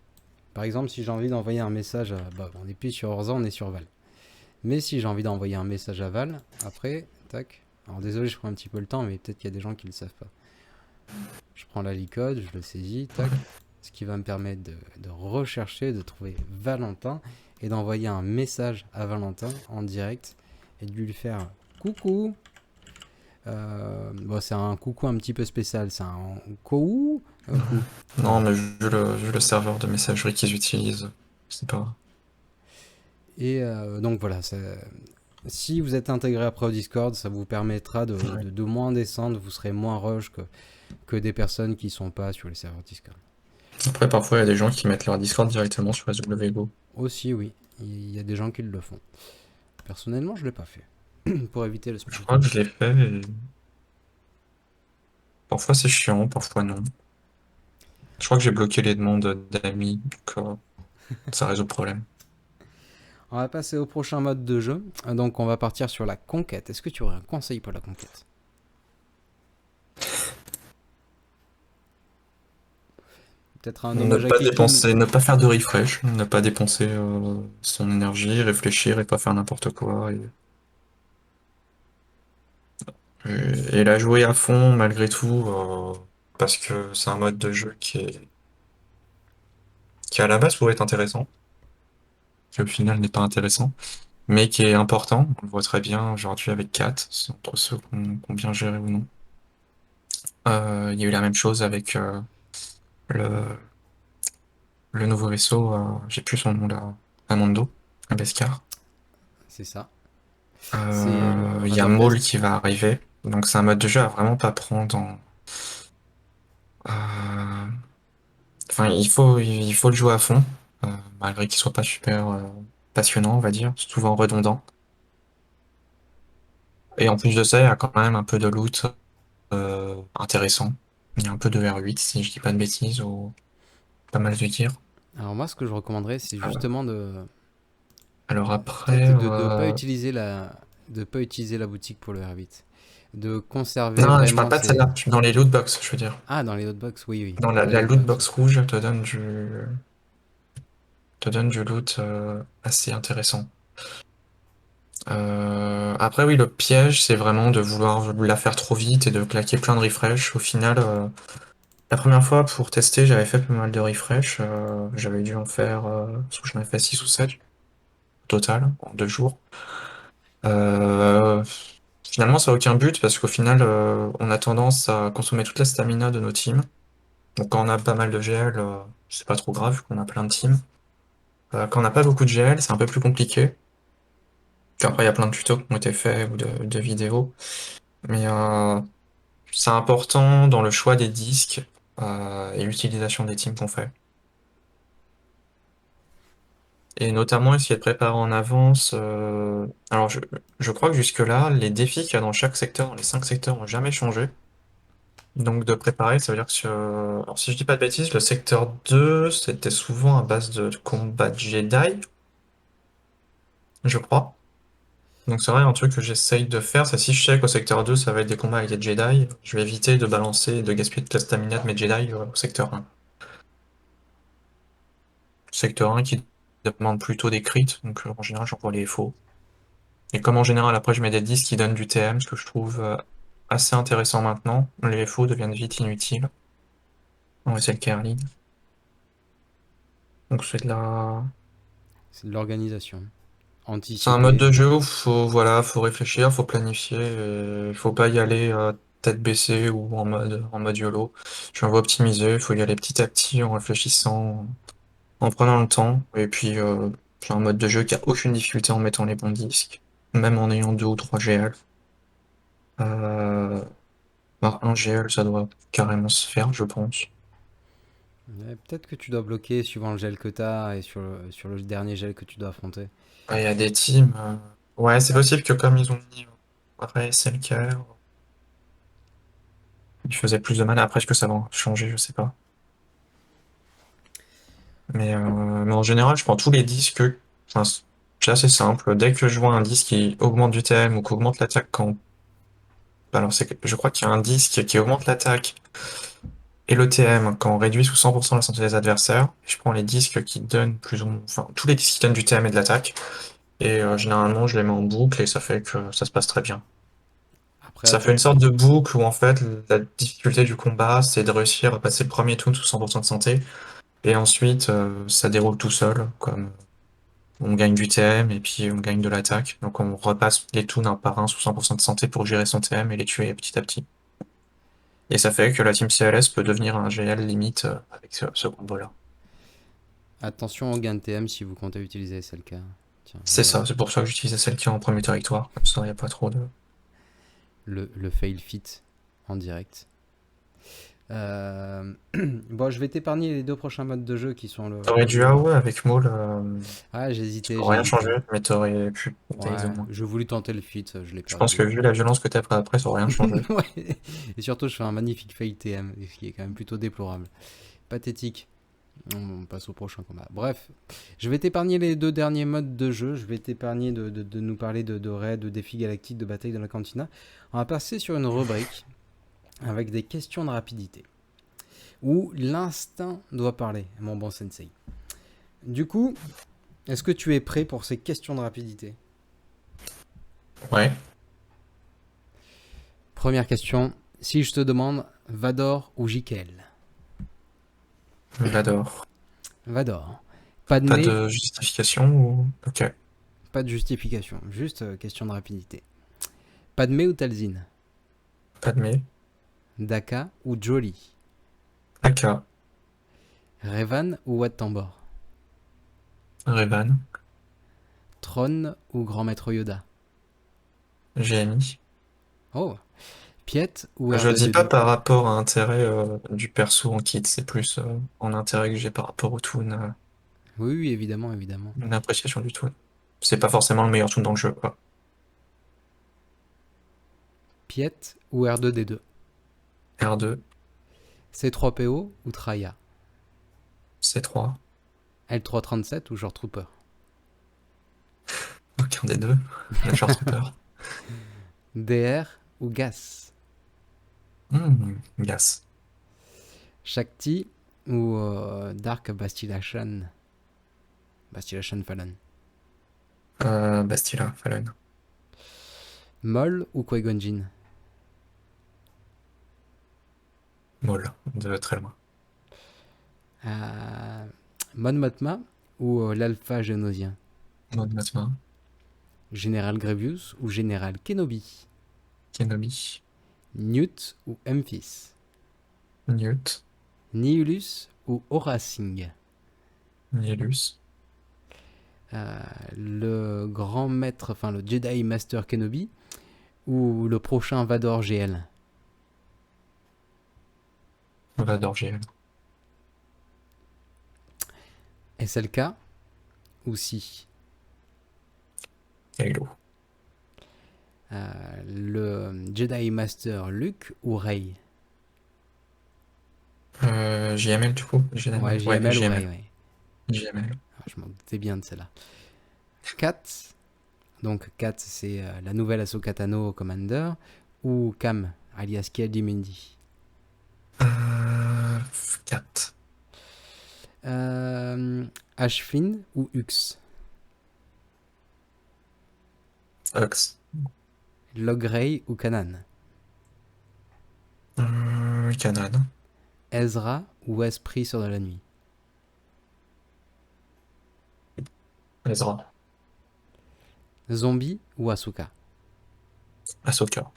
Par exemple, si j'ai envie d'envoyer un message à... on n'est plus sur Urza, on est sur Val. Mais si j'ai envie d'envoyer un message à Val, après, tac. Alors désolé, je prends un petit peu le temps, mais peut-être qu'il y a des gens qui ne le savent pas. Je prends l'alicode, je le saisis, tac. Ce qui va me permettre de rechercher, de trouver Valentin et d'envoyer un message à Valentin en direct et de lui faire coucou. C'est un coucou un petit peu spécial, c'est un coucou. Non, mais vu le serveur de messagerie qu'ils utilisent, c'est pas. Et donc voilà, si vous êtes intégré après au Discord, ça vous permettra de moins descendre, vous serez moins rush que des personnes qui sont pas sur les serveurs Discord. Après, parfois, il y a des gens qui mettent leur Discord directement sur SWGO. Aussi, oui, il y a des gens qui le font. Personnellement, je l'ai pas fait pour éviter le Je spam. crois que je l'ai fait et parfois c'est chiant, parfois non. Je crois que j'ai bloqué les demandes d'amis, donc ça résout le problème. On va passer au prochain mode de jeu. Donc, on va partir sur la conquête. Est-ce que tu aurais un conseil pour la conquête? Peut-être un Ne hommage à pas Kekin. dépenser, ne pas faire de refresh, ne pas dépenser son énergie, réfléchir et pas faire n'importe quoi. Et la jouer à fond malgré tout, parce que c'est un mode de jeu qui à la base pourrait être intéressant, qui au final n'est pas intéressant, mais qui est important. On le voit très bien aujourd'hui avec Kat, c'est entre ceux qui ont bien géré ou non. Il y a eu la même chose avec le, le nouveau vaisseau, j'ai plus son nom là, Amondo, à Beskar. C'est ça. C'est Il un y a top Maul best. qui va arriver. Donc c'est un mode de jeu à vraiment pas prendre en... euh, Enfin, il faut le jouer à fond, malgré qu'il soit pas super passionnant, on va dire, souvent redondant. Et en plus de ça, il y a quand même un peu de loot intéressant. Il y a un peu de R8, si je dis pas de bêtises, ou pas mal de tir. Alors moi, ce que je recommanderais, c'est Euh, justement de alors après, peut-être de pas utiliser la boutique pour le R8, de conserver non, je parle vraiment pas de ces... celle-là, je suis dans les loot box, je veux dire. Ah, dans les hotbox, oui, oui, Dans dans les la loot hotbox, oui. box rouge, te donne du loot assez intéressant. Après, oui, le piège, c'est vraiment de vouloir la faire trop vite et de claquer plein de refresh. Au final, la première fois pour tester, j'avais fait pas mal de refresh. J'avais dû en faire, j'en ai fait 6 ou 7 au total en 2 jours. Euh, Finalement, ça n'a aucun but parce qu'au final, on a tendance à consommer toute la stamina de nos teams. Donc, quand on a pas mal de GL, c'est pas trop grave vu qu'on a plein de teams. Quand on n'a pas beaucoup de GL, c'est un peu plus compliqué. Puis après, il y a plein de tutos qui ont été faits ou de vidéos. Mais c'est important dans le choix des disques et l'utilisation des teams qu'on fait. Et notamment essayer de préparer en avance. Alors je crois que jusque-là, les défis qu'il y a dans chaque secteur, dans les 5 secteurs, n'ont jamais changé. Donc de préparer, ça veut dire que alors, si je dis pas de bêtises, le secteur 2, c'était souvent à base de combat de Jedi, je crois. Donc c'est vrai, un truc que j'essaye de faire, c'est si je sais qu'au secteur 2, ça va être des combats avec des Jedi, je vais éviter de balancer, de gaspiller toute la stamina de mes Jedi au secteur 1. Secteur 1 qui demande plutôt des crits, donc en général j'envoie les faux. Et comme en général après je mets des disques qui donnent du TM, ce que je trouve assez intéressant maintenant, les faux deviennent vite inutiles. Ouais, c'est le Kerlin. Donc c'est de la... C'est de l'organisation. C'est un mode Anticiper. de jeu où voilà, faut réfléchir, faut planifier, il faut pas y aller tête baissée ou en mode YOLO. Tu vas optimiser, il faut y aller petit à petit en réfléchissant, en prenant le temps. Et puis c'est un mode de jeu qui a aucune difficulté en mettant les bons disques, même en ayant 2 ou 3 GL. Euh, un GL, ça doit carrément se faire, je pense. Ouais, peut-être que tu dois bloquer suivant le gel que tu as et sur le dernier gel que tu dois affronter. Ouais, il y a des teams. Ouais, c'est possible que comme ils ont mis après SLKR, ils faisaient plus de mal. Après, est-ce que ça va changer, je sais pas. Mais en général, je prends tous les disques. Enfin, c'est assez simple. Dès que je vois un disque qui augmente du TM ou qui augmente l'attaque quand. Alors, je crois qu'il y a un disque qui augmente l'attaque et le TM quand on réduit sous 100% la santé des adversaires. Je prends les disques qui donnent plus ou moins. Enfin, tous les disques qui donnent du TM et de l'attaque. Et généralement, je les mets en boucle et ça fait que ça se passe très bien. Après, Ça fait une sorte de boucle où en fait la difficulté du combat c'est de réussir à passer le premier toon sous 100% de santé et ensuite ça déroule tout seul comme on gagne du TM et puis on gagne de l'attaque donc on repasse les toons un par un sous 100% de santé pour gérer son TM et les tuer petit à petit et ça fait que la team CLS peut devenir un GL limite avec ce combo-là. attention au gain de TM si vous comptez utiliser SLK. Tiens, C'est ça, c'est pour ça que j'utilisais celle qui est en premier territoire comme ça il n'y a pas trop de... le fail fit en direct. Bon, je vais t'épargner les deux prochains modes de jeu qui sont T'aurais dû AOE avec Maul, Ah, ça j'ai aurait rien changé hésité. mais t'aurais pu utiliser Ouais, au moins. je voulus tenter le fit, je l'ai Je pense que perdu. vu la violence que t'as pris après, ça aurait rien changé. Ouais. Et surtout, je fais un magnifique fail TM, ce qui est quand même plutôt déplorable. Pathétique. On passe au prochain combat. Bref, je vais t'épargner les deux derniers modes de jeu. Je vais t'épargner de nous parler de raids, de défis galactiques, de batailles de la cantina. On va passer sur une rubrique avec des questions de rapidité. Où l'instinct doit parler, mon bon sensei. Du coup, est-ce que tu es prêt pour ces questions de rapidité? Ouais, Première question. Si je te demande Vador ou Jikel? j'adore. Vador. Pas Padmé, de justification ou... Ok. pas de justification, juste question de rapidité. Padmé ou Talzin? Padmé. Daka ou Jolie? Aka. Revan ou Wat Tambor? Revan. Tron ou Grand Maître Yoda? GMI. Oh, Piet ou Je dis pas R2D2? par rapport à intérêt du perso en kit, c'est plus en intérêt que j'ai par rapport au toon, Oui, oui, évidemment, évidemment. une appréciation du toon. C'est pas forcément le meilleur toon dans le jeu, quoi. Piet ou R2D2? R2, C3PO ou Traya? C3, L337 ou Genre Trooper? aucun des deux. Le Short Trooper. DR ou Gas? Gas. Shakti ou Dark Bastillation? Bastillation Fallen. Bastila, Fallen. Moll ou Qui-Gon Jinn? Maul, de très loin. Euh, Mon Mothma ou l'Alpha Génosien? Mode Matma, Général Grievous ou Général Kenobi? Kenobi, Newt ou Memphis? Newt, Nihilus ou Aurra Singh? Nihilus, Le grand maître, enfin le Jedi Master Kenobi ou le prochain Vador GL? Vador GL, SLK ou Si? Halo, Le Jedi Master Luke ou Rey? JML du coup, Ouais, JML, ouais, JML ou Rey, JML, ouais. JML. Ah, je m'en doutais bien de celle-là. Kat, donc Kat c'est la nouvelle Ahsoka Tano Commander, ou Cam, alias Kiadi Mundi? 4, Ashfin ou Hux? Hux, Logray ou Kanan? Canon, Ezra ou Esprit sur de la nuit? Ezra, Zombie ou Asuka? Ahsoka,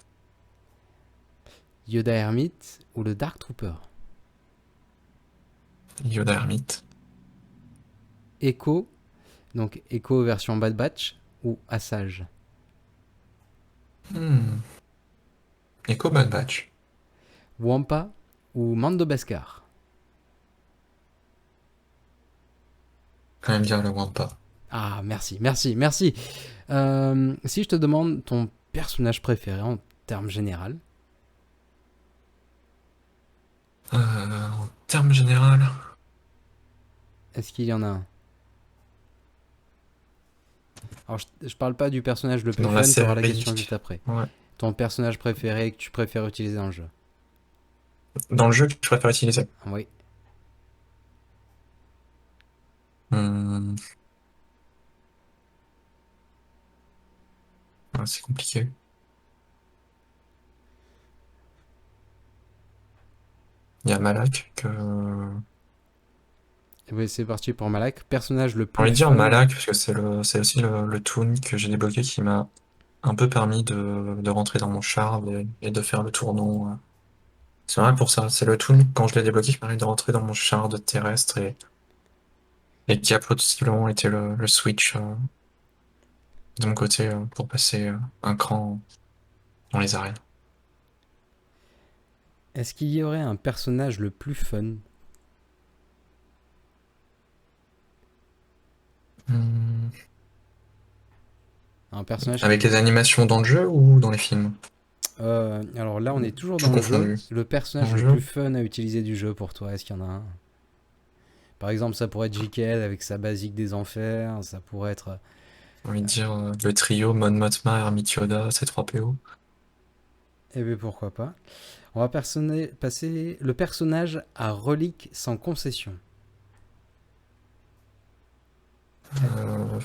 Yoda Hermite ou le Dark Trooper? Yoda Hermite, Echo, donc Echo version Bad Batch ou Assage? Echo Bad Batch. Wampa ou Mando Beskar? J'aime bien le Wampa. Ah, merci, merci, merci. Si je te demande ton personnage préféré en termes général, En termes général, est-ce qu'il y en a un? Alors, je parle pas du personnage le plus dans la fun, tu auras la série, question juste après. ouais. Ton personnage préféré que tu préfères utiliser dans le jeu? Dans le jeu que je préfère utiliser. Oui. Hum, c'est compliqué. Il y a Malak que... Oui, c'est parti pour Malak. Personnage le J'ai envie plus de dire fun. Malak, parce que c'est aussi le toon que j'ai débloqué qui m'a un peu permis de rentrer dans mon char et de faire le tournon. C'est vrai pour ça, c'est le toon, quand je l'ai débloqué, qui m'a permis de rentrer dans mon char de terrestre et qui a possiblement été le switch de mon côté pour passer un cran dans les arènes. Est-ce qu'il y aurait un personnage le plus fun? Hum, Un personnage Avec qui... les animations dans le jeu ou dans les films? alors là, on est toujours Tout dans le jeu. confondu. Le Dans personnage le le jeu? plus fun à utiliser du jeu pour toi, est-ce qu'il y en a un? Par exemple, ça pourrait être JKL avec sa basique des enfers. Ça pourrait être... J'ai envie de dire le trio Mon Mothma, Hermite Yoda, C3PO. Eh bien, pourquoi pas. On va passer le personnage à relique sans concession. Euh,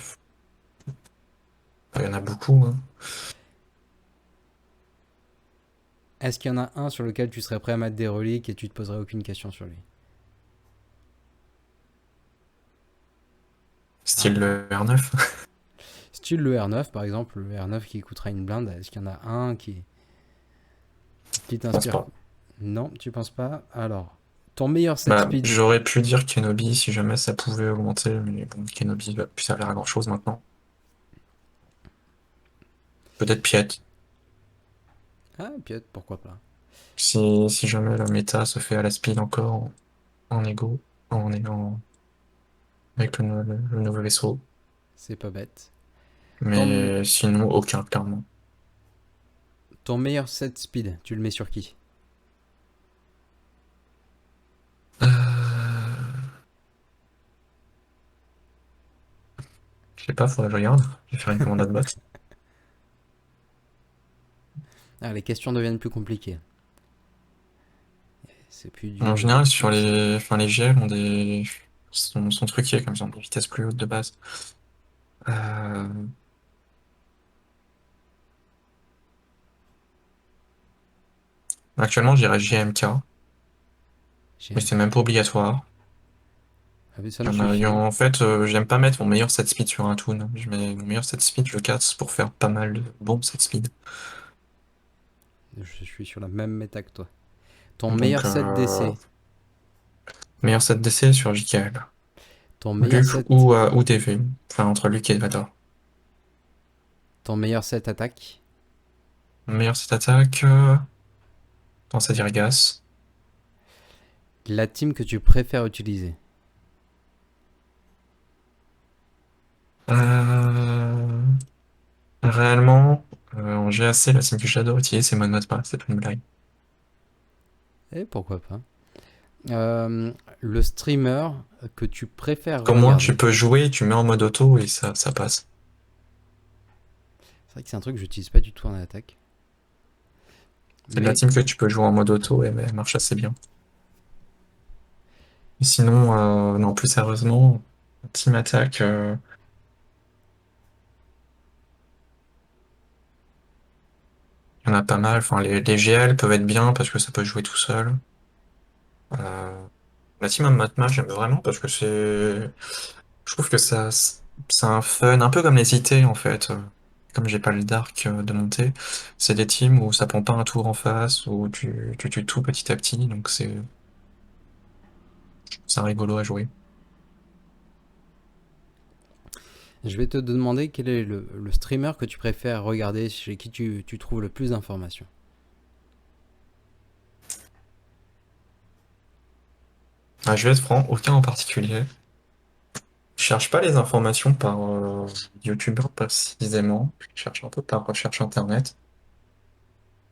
Il y en a beaucoup, hein. Est-ce qu'il y en a un sur lequel tu serais prêt à mettre des reliques et tu te poserais aucune question sur lui? Style le R9. Style le R9 par exemple, le R9 qui coûtera une blinde, est-ce qu'il y en a un qui Je pense t'inspire? pas. Non, tu penses pas? Alors, ton meilleur set Bah, speed? j'aurais pu dire Kenobi si jamais ça pouvait augmenter, mais bon, Kenobi va plus servir à grand chose maintenant. Peut-être Piet. Ah, peut-être, pourquoi pas. Si jamais la méta se fait à la speed encore en égo, avec le nouveau vaisseau. C'est pas bête. Ton, Mais sinon, aucun, clairement. ton meilleur set speed, tu le mets sur qui? Euh, je sais pas, faudrait que je regarde. Je vais faire une commande à bot. Ah, les questions deviennent plus compliquées. C'est plus En du général, sur plus. les GL sont truqués comme ils ont des vitesses plus hautes de base. Euh, Actuellement, je dirais GMK, mais c'est GMK. même pas obligatoire. Ah, mais ça me suffit. En fait, j'aime pas mettre mon meilleur set speed sur un toon. Je mets mon meilleur set speed, je le casse pour faire pas mal de bons set speed. Je suis sur la même méta que toi. Ton Donc, meilleur set d'essai. meilleur set d'essai sur JKL. Ton meilleur Luc set. ou TV. Enfin, entre Luc et Vador. Ton meilleur set attaque. Meilleur set attaque, tendance à dire Gas. La team que tu préfères utiliser. Euh, Réellement, en GAC, la team que j'adore utiliser, c'est Mon Mode pas, c'est pas une blague. Et pourquoi pas. Le streamer que tu préfères Au moins, tu regarder. peux jouer, tu mets en mode auto et ça passe. C'est vrai que c'est un truc que j'utilise pas du tout en attaque. C'est de la Mais team que tu peux jouer en mode auto et elle marche assez bien. Et sinon, non, plus sérieusement, team attaque, il y en a pas mal. Enfin, les GL peuvent être bien parce que ça peut jouer tout seul. Euh, la team en mode match, j'aime vraiment parce que je trouve que c'est un fun, un peu comme les IT en fait. Comme j'ai pas le Dark de monter, c'est des teams où ça prend pas un tour en face, où tu tues tout petit à petit, donc c'est un rigolo à jouer. je vais te demander quel est le streamer que tu préfères regarder, chez qui tu trouves le plus d'informations. Ah, je vais être franc, aucun en particulier. Je cherche pas les informations par YouTuber précisément, je cherche un peu par recherche internet.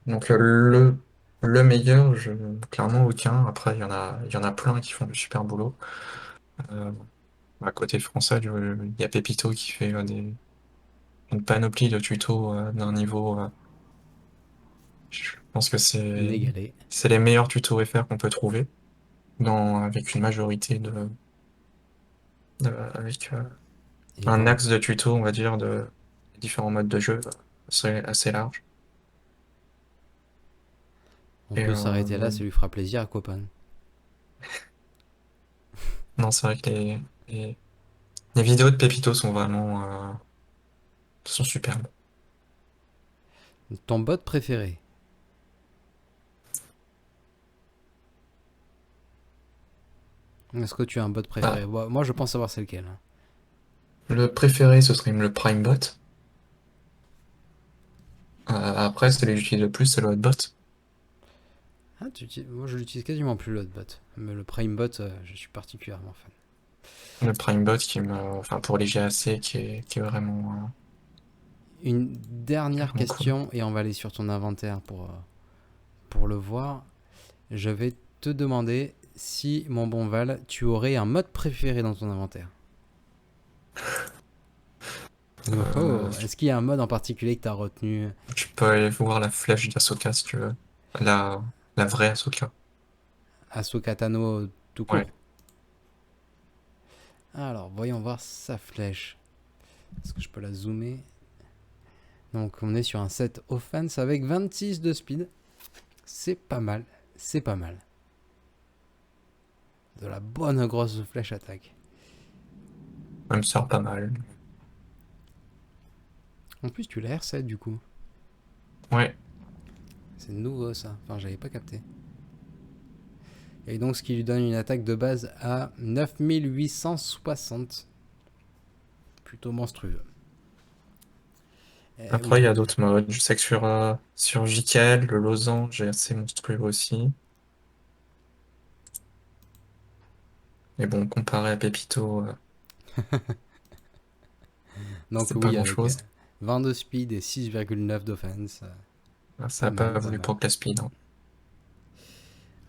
Donc le meilleur, clairement aucun. Après, il y en a plein qui font du super boulot. Euh, À côté français, il y a Pépito qui fait une panoplie de tutos d'un niveau. Je pense que Inégalé. c'est les meilleurs tutos FR qu'on peut trouver, avec une majorité avec Et un bon, axe de tutos, on va dire, de différents modes de jeu assez large. on Et peut s'arrêter là, ça lui fera plaisir à Copan. non, c'est vrai que les, les vidéos de Pépito sont superbes. Ton bot préféré. Est-ce que tu as un bot Ah, préféré? Bon, moi, je pense savoir c'est lequel. le préféré, ce serait le Primebot. Après, celui que j'utilise le plus, c'est le Hotbot. Ah, moi, je l'utilise quasiment plus l'autre bot. Mais le Prime bot, je suis particulièrement fan. Le Primebot enfin, pour les GAC, qui est Une dernière vraiment cool. question et on va aller sur ton inventaire pour le voir. Je vais te demander si, mon bon Val, tu aurais un mode préféré dans ton inventaire. Oh, Euh, oh. Est-ce qu'il y a un mode en particulier que tu as retenu? Tu peux aller voir la flèche d'Asoka si tu veux. La, la vraie Asoka. Asuka Tano tout Ouais. court. Alors, voyons voir sa flèche. Est-ce que je peux la zoomer? Donc, on est sur un set offense avec 26 de speed. C'est pas mal. C'est pas mal. De la bonne grosse flèche attaque. Elle me sert pas mal. En plus, tu l'as R7 du coup. Ouais. C'est nouveau ça. Enfin, j'avais pas capté. Et donc, ce qui lui donne une attaque de base à 9860. Plutôt monstrueux. Après, il y a d'autres modes. Je sais que sur JKL, le losange est assez monstrueux aussi. Mais bon, comparé à Pépito, Donc c'est pas oui, avec grand-chose. 20 de speed et 6,9 d'offense. Ça Pas a mal, pas pas voulu mal. pour la speed, hein.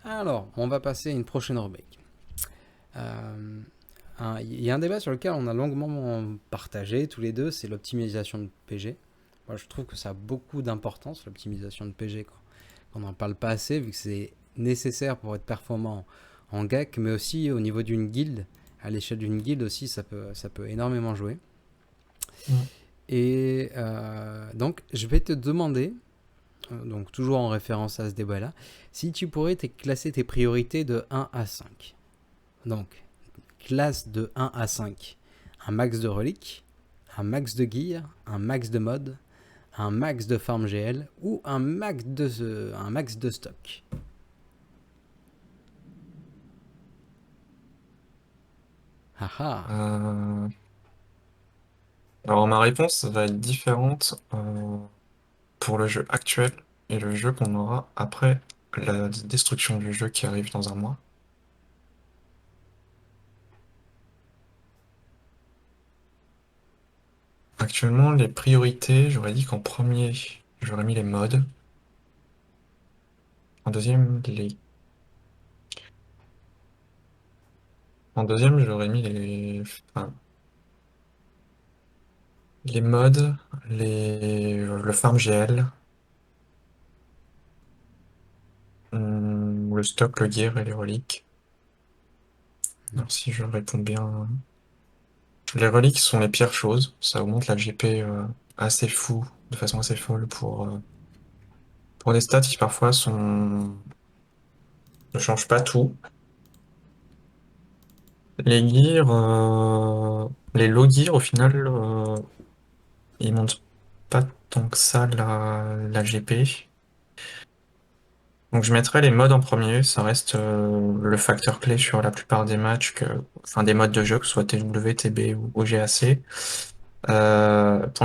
Alors, on va passer à une prochaine rubrique. Euh, Il y a un débat sur lequel on a longuement partagé tous les deux, c'est l'optimisation de PG. Moi, je trouve que ça a beaucoup d'importance, l'optimisation de PG, quoi. On n'en parle pas assez, vu que c'est nécessaire pour être performant en GAC, mais aussi au niveau d'une guilde. À l'échelle d'une guilde aussi, ça peut énormément jouer. Mm. Et donc, je vais te demander, donc toujours en référence à ce débat-là, si tu pourrais classer tes priorités de 1 à 5. Donc, classe de 1 à 5. Un max de reliques, un max de gear, un max de mod, un max de farm GL ou un max de stock. Haha. Euh, Alors, ma réponse va être différente pour le jeu actuel et le jeu qu'on aura après la destruction du jeu qui arrive dans un mois. Actuellement, les priorités, j'aurais dit qu'en premier, j'aurais mis les mods. En deuxième, j'aurais mis enfin, les mods, le farm GL, le stock, le gear et les reliques. Alors, si je réponds bien. Les reliques sont les pires choses. Ça augmente la GP assez fou, de façon assez folle pour des stats qui parfois ne changent pas tout. Les gears, les low gears, au final, ils montent pas tant que ça la GP. Donc je mettrais les modes en premier, ça reste le facteur clé sur la plupart des matchs, enfin des modes de jeu, que ce soit TW, TB ou GAC. Pour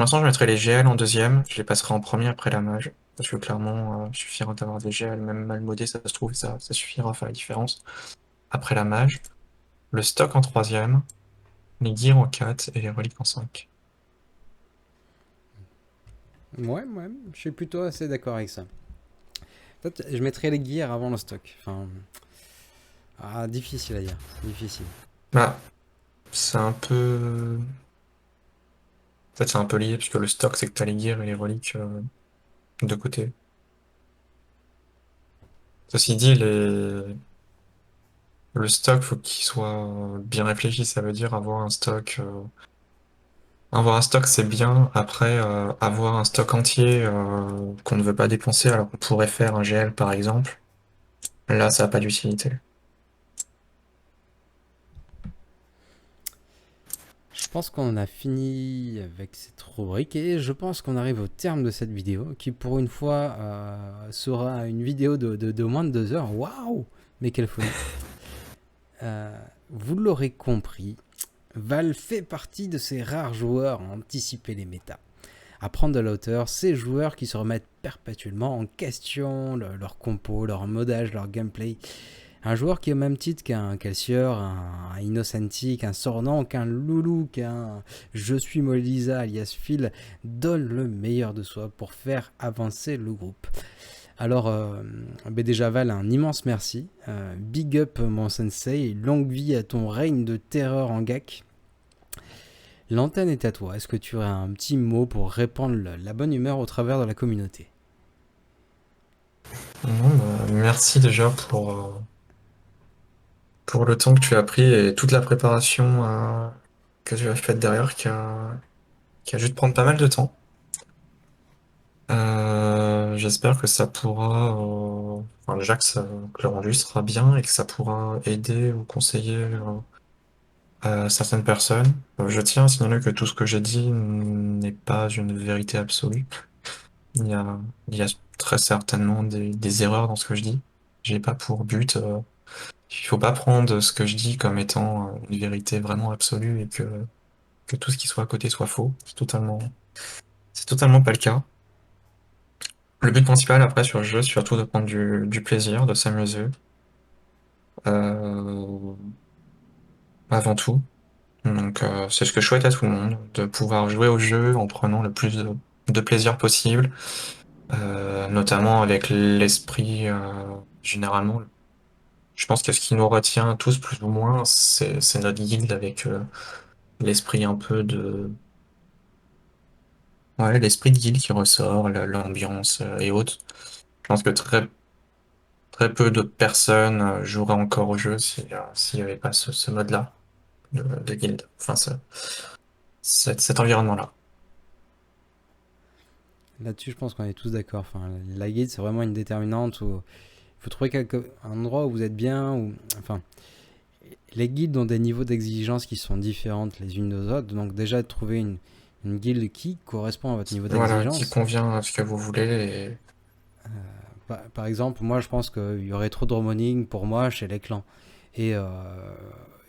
l'instant, je mettrais les GL en deuxième, je les passerai en premier après la mage. Parce que clairement, il suffira d'avoir des GL, même mal modés, ça se trouve, ça suffira à faire la différence. Après la mage, le stock en troisième, les gears en 4 et les reliques en 5. Ouais, je suis plutôt assez d'accord avec ça. Peut-être je mettrais les gears avant le stock. Enfin, difficile à dire. Difficile. Bah, c'est un peu. En fait, c'est un peu lié, puisque le stock, c'est que t'as les gears et les reliques de côté. Ceci dit, le stock, faut qu'il soit bien réfléchi. Ça veut dire avoir un stock. Avoir un stock, c'est bien. Après, avoir un stock entier qu'on ne veut pas dépenser, alors qu'on pourrait faire un GL par exemple, là, ça n'a pas d'utilité. Je pense qu'on a fini avec cette rubrique et je pense qu'on arrive au terme de cette vidéo qui pour une fois sera une vidéo de moins de 2 heures. Waouh! Mais quelle folie! Vous l'aurez compris, Val fait partie de ces rares joueurs à anticiper les méta, à prendre de la hauteur, ces joueurs qui se remettent perpétuellement en question, leur compo, leur modage, leur gameplay. Un joueur qui, au même titre qu'un Kelsier, un Innocenti, qu'un Sornan, qu'un Loulou, qu'un Je suis Molisa alias Phil, donne le meilleur de soi pour faire avancer le groupe. Alors, déjà Val, un immense merci. Big up mon sensei, longue vie à ton règne de terreur en GAC. L'antenne est à toi. Est-ce que tu aurais un petit mot pour répandre la bonne humeur au travers de la communauté? Non, bah, merci déjà pour le temps que tu as pris et toute la préparation que tu as faite derrière qui a juste prendre pas mal de temps. J'espère que ça pourra, enfin déjà que le rendu sera bien et que ça pourra aider ou conseiller certaines personnes. Je tiens à signaler que tout ce que j'ai dit n'est pas une vérité absolue. Il y a très certainement des erreurs dans ce que je dis. J'ai pas pour but, il faut pas prendre ce que je dis comme étant une vérité vraiment absolue et que tout ce qui soit à côté soit faux. C'est totalement. C'est totalement pas le cas. Le but principal après sur le jeu, c'est surtout de prendre du plaisir, de s'amuser. Euh, Avant tout. Donc c'est ce que je souhaite à tout le monde, de pouvoir jouer au jeu en prenant le plus de plaisir possible, notamment avec l'esprit, généralement, je pense que ce qui nous retient tous plus ou moins, c'est notre guilde avec l'esprit un peu de... Ouais, l'esprit de guilde qui ressort, l'ambiance et autres. Je pense que très peu de personnes joueraient encore au jeu s'il n'y avait pas ce mode-là de guild. Enfin, cet environnement-là. Là-dessus, je pense qu'on est tous d'accord. Enfin, la guide, c'est vraiment une déterminante où il faut trouver un endroit où vous êtes bien. Enfin, les guildes ont des niveaux d'exigence qui sont différentes les unes aux autres. Donc déjà, trouver une guilde qui correspond à votre niveau Voilà, qui d'exigence. convient à ce que vous voulez. Par exemple, moi, je pense qu'il y aurait trop de romoning pour moi chez les clans. Et, euh,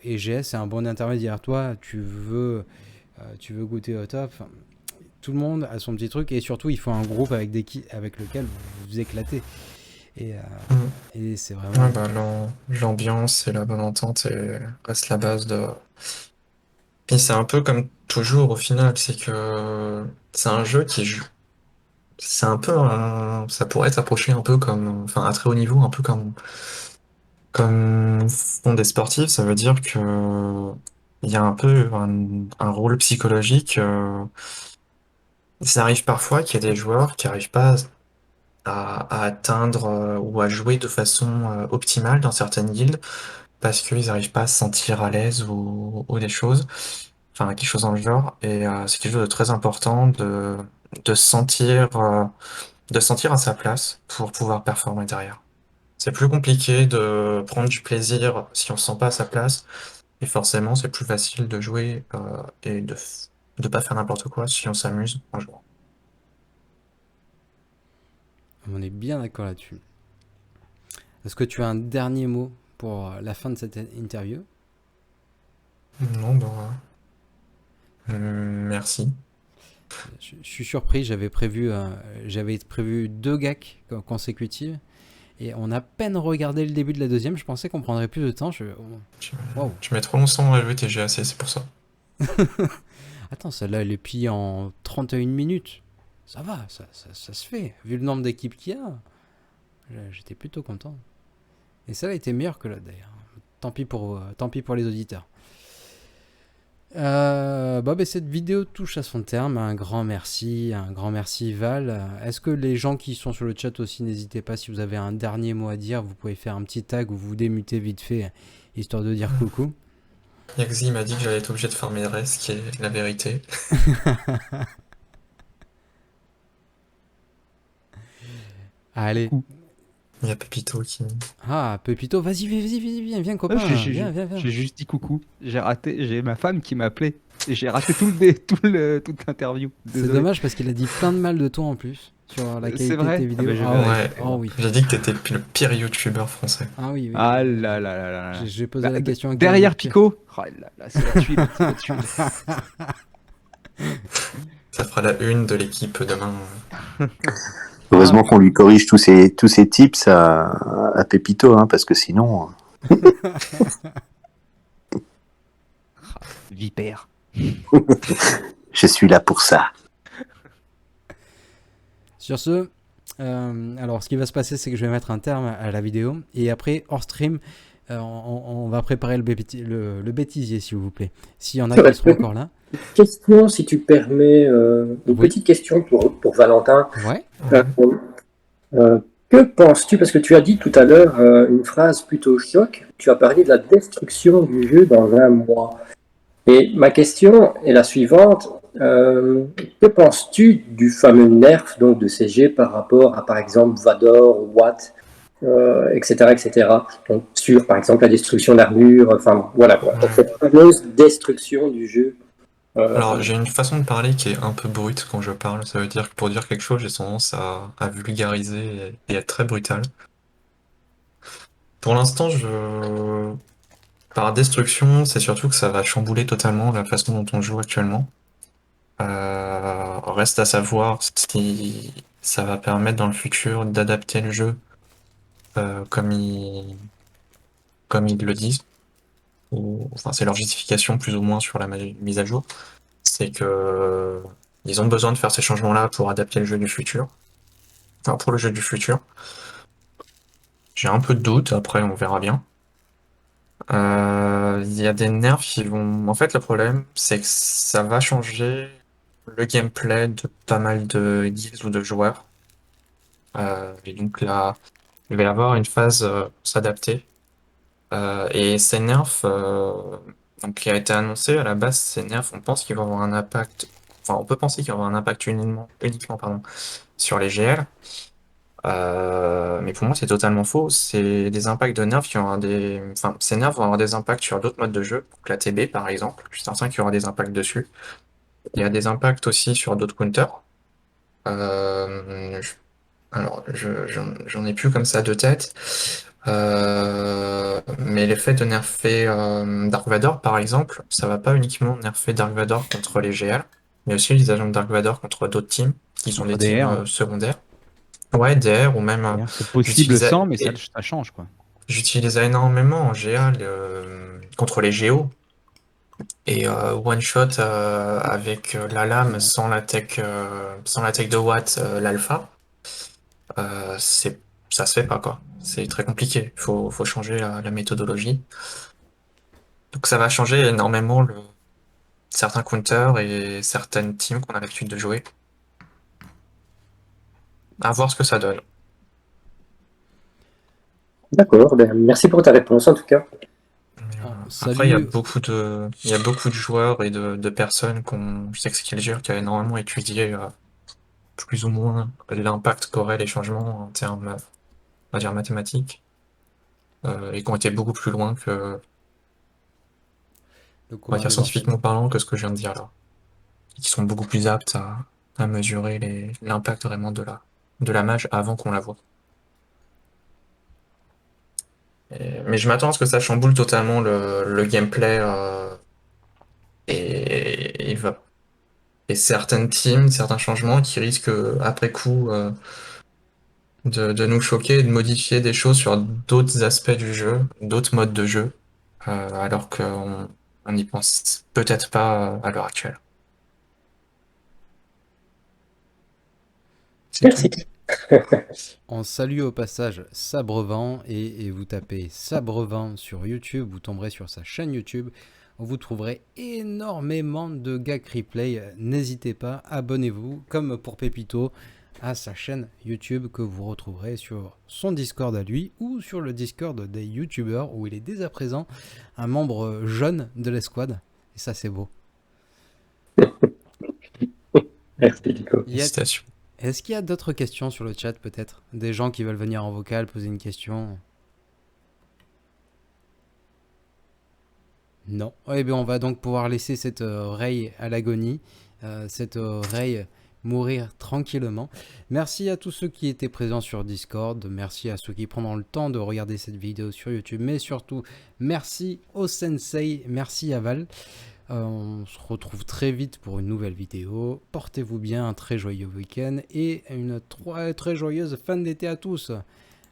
et GS, c'est un bon intermédiaire. Toi, tu veux goûter au top. Enfin, tout le monde a son petit truc. Et surtout, il faut un groupe avec lequel vous vous éclatez. Et, Mm. et c'est Ouais, vraiment... bah, l'ambiance et la bonne entente reste la base de. Puis c'est un peu comme toujours au final, c'est que c'est un jeu qui joue. C'est un peu ça pourrait s'approcher un peu comme, enfin à très haut niveau, un peu comme font des sportifs. Ça veut dire que il y a un peu un rôle psychologique. Ça arrive parfois qu'il y a des joueurs qui arrivent pas à atteindre ou à jouer de façon optimale dans certaines guildes parce qu'ils n'arrivent pas à se sentir à l'aise ou des choses, enfin quelque chose dans le genre. Et c'est quelque chose de très important de sentir, de sentir à sa place pour pouvoir performer derrière. C'est plus compliqué de prendre du plaisir si on se sent pas à sa place, et forcément c'est plus facile de jouer et de pas faire n'importe quoi si on s'amuse en jouant. On est bien d'accord là-dessus. Est-ce que tu as un dernier mot pour la fin de cette interview? Non, bah, merci. Je suis surpris, j'avais prévu 2 gags consécutives et on a à peine regardé le début de la deuxième. Je pensais qu'on prendrait plus de temps. Tu, Waouh! tu mets trop longtemps à jouer tes GAC, c'est pour ça. Attends, celle-là, elle est pliée en 31 minutes. Ça va, ça se fait. Vu le nombre d'équipes qu'il y a, j'étais plutôt content. Et celle-là était meilleure que l'autre d'ailleurs. Tant pis pour les auditeurs. Cette vidéo touche à son terme. Un grand merci Val. Est-ce que les gens qui sont sur le chat aussi, n'hésitez pas si vous avez un dernier mot à dire, vous pouvez faire un petit tag ou vous démutez vite fait, histoire de dire coucou. Yaxi m'a dit que j'allais être obligé de farmer le reste, ce qui est la vérité. Allez. Coucou. Il y a Pepito qui... Ah, Pepito, vas-y, viens, copain. Viens. J'ai juste dit coucou. J'ai ma femme qui m'appelait. Et j'ai raté toute l'interview. C'est Désolé. dommage parce qu'il a dit plein de mal de toi en plus sur la qualité C'est de vrai? tes Ah vidéos. bah, je Ah, vais ouais. Ouais, Oh oui. j'ai dit que t'étais le pire youtubeur français. Ah oui. Ah là là là là là. J'ai posé la question à quel est Derrière le pire. Pico. Oh là là, c'est la tuile. C'est la tuile. Ça fera la une de l'équipe demain. Heureusement qu'on lui corrige tous ces tips à Pépito, hein, parce que sinon, Vipère. je suis là pour ça. Sur ce, alors ce qui va se passer, c'est que je vais mettre un terme à la vidéo et après hors stream, on va préparer le bêtisier, s'il vous plaît. S'il y en a qui seront encore là. Question, si tu permets, une Oui. petite question pour Valentin. Ouais. Que penses-tu, parce que tu as dit tout à l'heure une phrase plutôt choc, tu as parlé de la destruction du jeu dans un mois. Et ma question est la suivante, que penses-tu du fameux nerf donc, de CG par rapport à par exemple Vador, Watt, etc. Donc, sur par exemple la destruction d'armure, enfin voilà quoi, donc, cette fameuse destruction du jeu. Alors, j'ai une façon de parler qui est un peu brute quand je parle. Ça veut dire que pour dire quelque chose, j'ai tendance à vulgariser et être très brutal. Pour l'instant, par destruction, c'est surtout que ça va chambouler totalement la façon dont on joue actuellement. Reste à savoir si ça va permettre dans le futur d'adapter le jeu comme ils le disent. Enfin, c'est leur justification plus ou moins sur la mise à jour. C'est que ils ont besoin de faire ces changements-là pour adapter le jeu du futur. Enfin, pour le jeu du futur. J'ai un peu de doute, après on verra bien. Il y a des nerfs qui vont... En fait, le problème, c'est que ça va changer le gameplay de pas mal de guilds ou de joueurs. Et donc là, il va y avoir une phase pour s'adapter. Et ces nerfs, donc, qui a été annoncé à la base, ces nerfs, on pense qu'ils vont avoir un impact... Enfin, on peut penser qu'ils vont avoir un impact uniquement pardon, sur les GL. Mais pour moi, c'est totalement faux. C'est des impacts de nerfs qui ont des... Enfin, ces nerfs vont avoir des impacts sur d'autres modes de jeu, donc la TB par exemple. Je suis certain qu'il y aura des impacts dessus. Il y a des impacts aussi sur d'autres counters. Alors, j'en ai plus comme ça de tête. Mais l'effet de nerfer Dark Vador, par exemple, ça va pas uniquement nerfer Dark Vador contre les GL, mais aussi les agents de Dark Vador contre d'autres teams, qui sont Contre des teams DR. secondaires. Ouais, DR ou même... C'est possible j'utilisais- sans, mais ça, et- ça change, quoi. J'utilisais énormément en GA contre les Géos. Et one shot avec la lame sans la tech de Watt, l'alpha, ça se fait pas quoi. C'est très compliqué. Faut changer la méthodologie. Donc ça va changer énormément certains counters et certaines teams qu'on a l'habitude de jouer. À voir ce que ça donne. D'accord, ben, merci pour ta réponse en tout cas. Après, il y a Salut. beaucoup de joueurs et de personnes je sais que c'est Killjoy qui a énormément étudié plus ou moins l'impact qu'auraient les changements en termes, on va dire, mathématiques, et qui ont été beaucoup plus loin que, Le on va commun dire, des scientifiquement parlant, que ce que je viens de dire là. Et qui sont beaucoup plus aptes à mesurer l'impact vraiment de la mage avant qu'on la voit. Mais je m'attends à ce que ça chamboule totalement le gameplay, et il va et certaines teams, certains changements qui risquent après coup de nous choquer et de modifier des choses sur d'autres aspects du jeu, d'autres modes de jeu, alors qu'on n'y pense peut-être pas à l'heure actuelle. C'est Merci. tout. On salue au passage Sabrevent et vous tapez Sabrevent sur YouTube, vous tomberez sur sa chaîne YouTube. Vous trouverez énormément de gag replay. N'hésitez pas, abonnez-vous, comme pour Pépito, à sa chaîne YouTube que vous retrouverez sur son Discord à lui ou sur le Discord des YouTubeurs où il est dès à présent un membre jeune de l'escouade. Et ça, c'est beau. Merci Nico. Félicitations. Est-ce qu'il y a d'autres questions sur le chat peut-être? Des gens qui veulent venir en vocal poser une question? Non. Eh bien, on va donc pouvoir laisser cette Rey à l'agonie, cette Rey mourir tranquillement. Merci à tous ceux qui étaient présents sur Discord, merci à ceux qui prendront le temps de regarder cette vidéo sur YouTube, mais surtout, merci au Sensei, merci à Val. On se retrouve très vite pour une nouvelle vidéo. Portez-vous bien, un très joyeux week-end et une très joyeuse fin d'été à tous.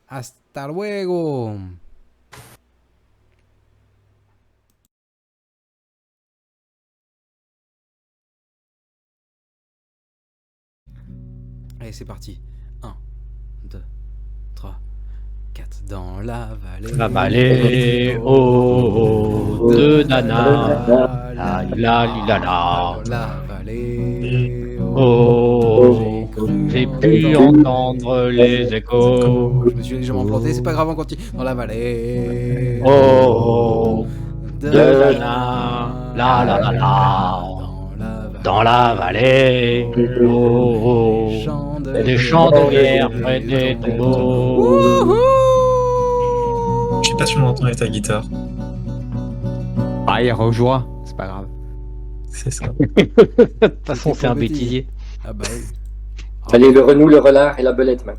Hasta luego! Allez, c'est parti. 1, 2, 3, 4. Dans la vallée. La vallée, oh, oh, de Nana. La la la la. Dans la vallée. Oh, j'ai pu entendre les échos. Je me suis légèrement planté, c'est pas grave, on continue. Dans la vallée. Oh, de Nana. La la la la. Dans la vallée, oh, oh, des chandelières près des tombeaux. Je sais pas si on entend avec ta guitare. Ah, il rejouera, c'est pas grave. C'est ça. De toute façon, c'est un bêtisier. Ah bah oui. Allez, le renou, le relard et la belette, man.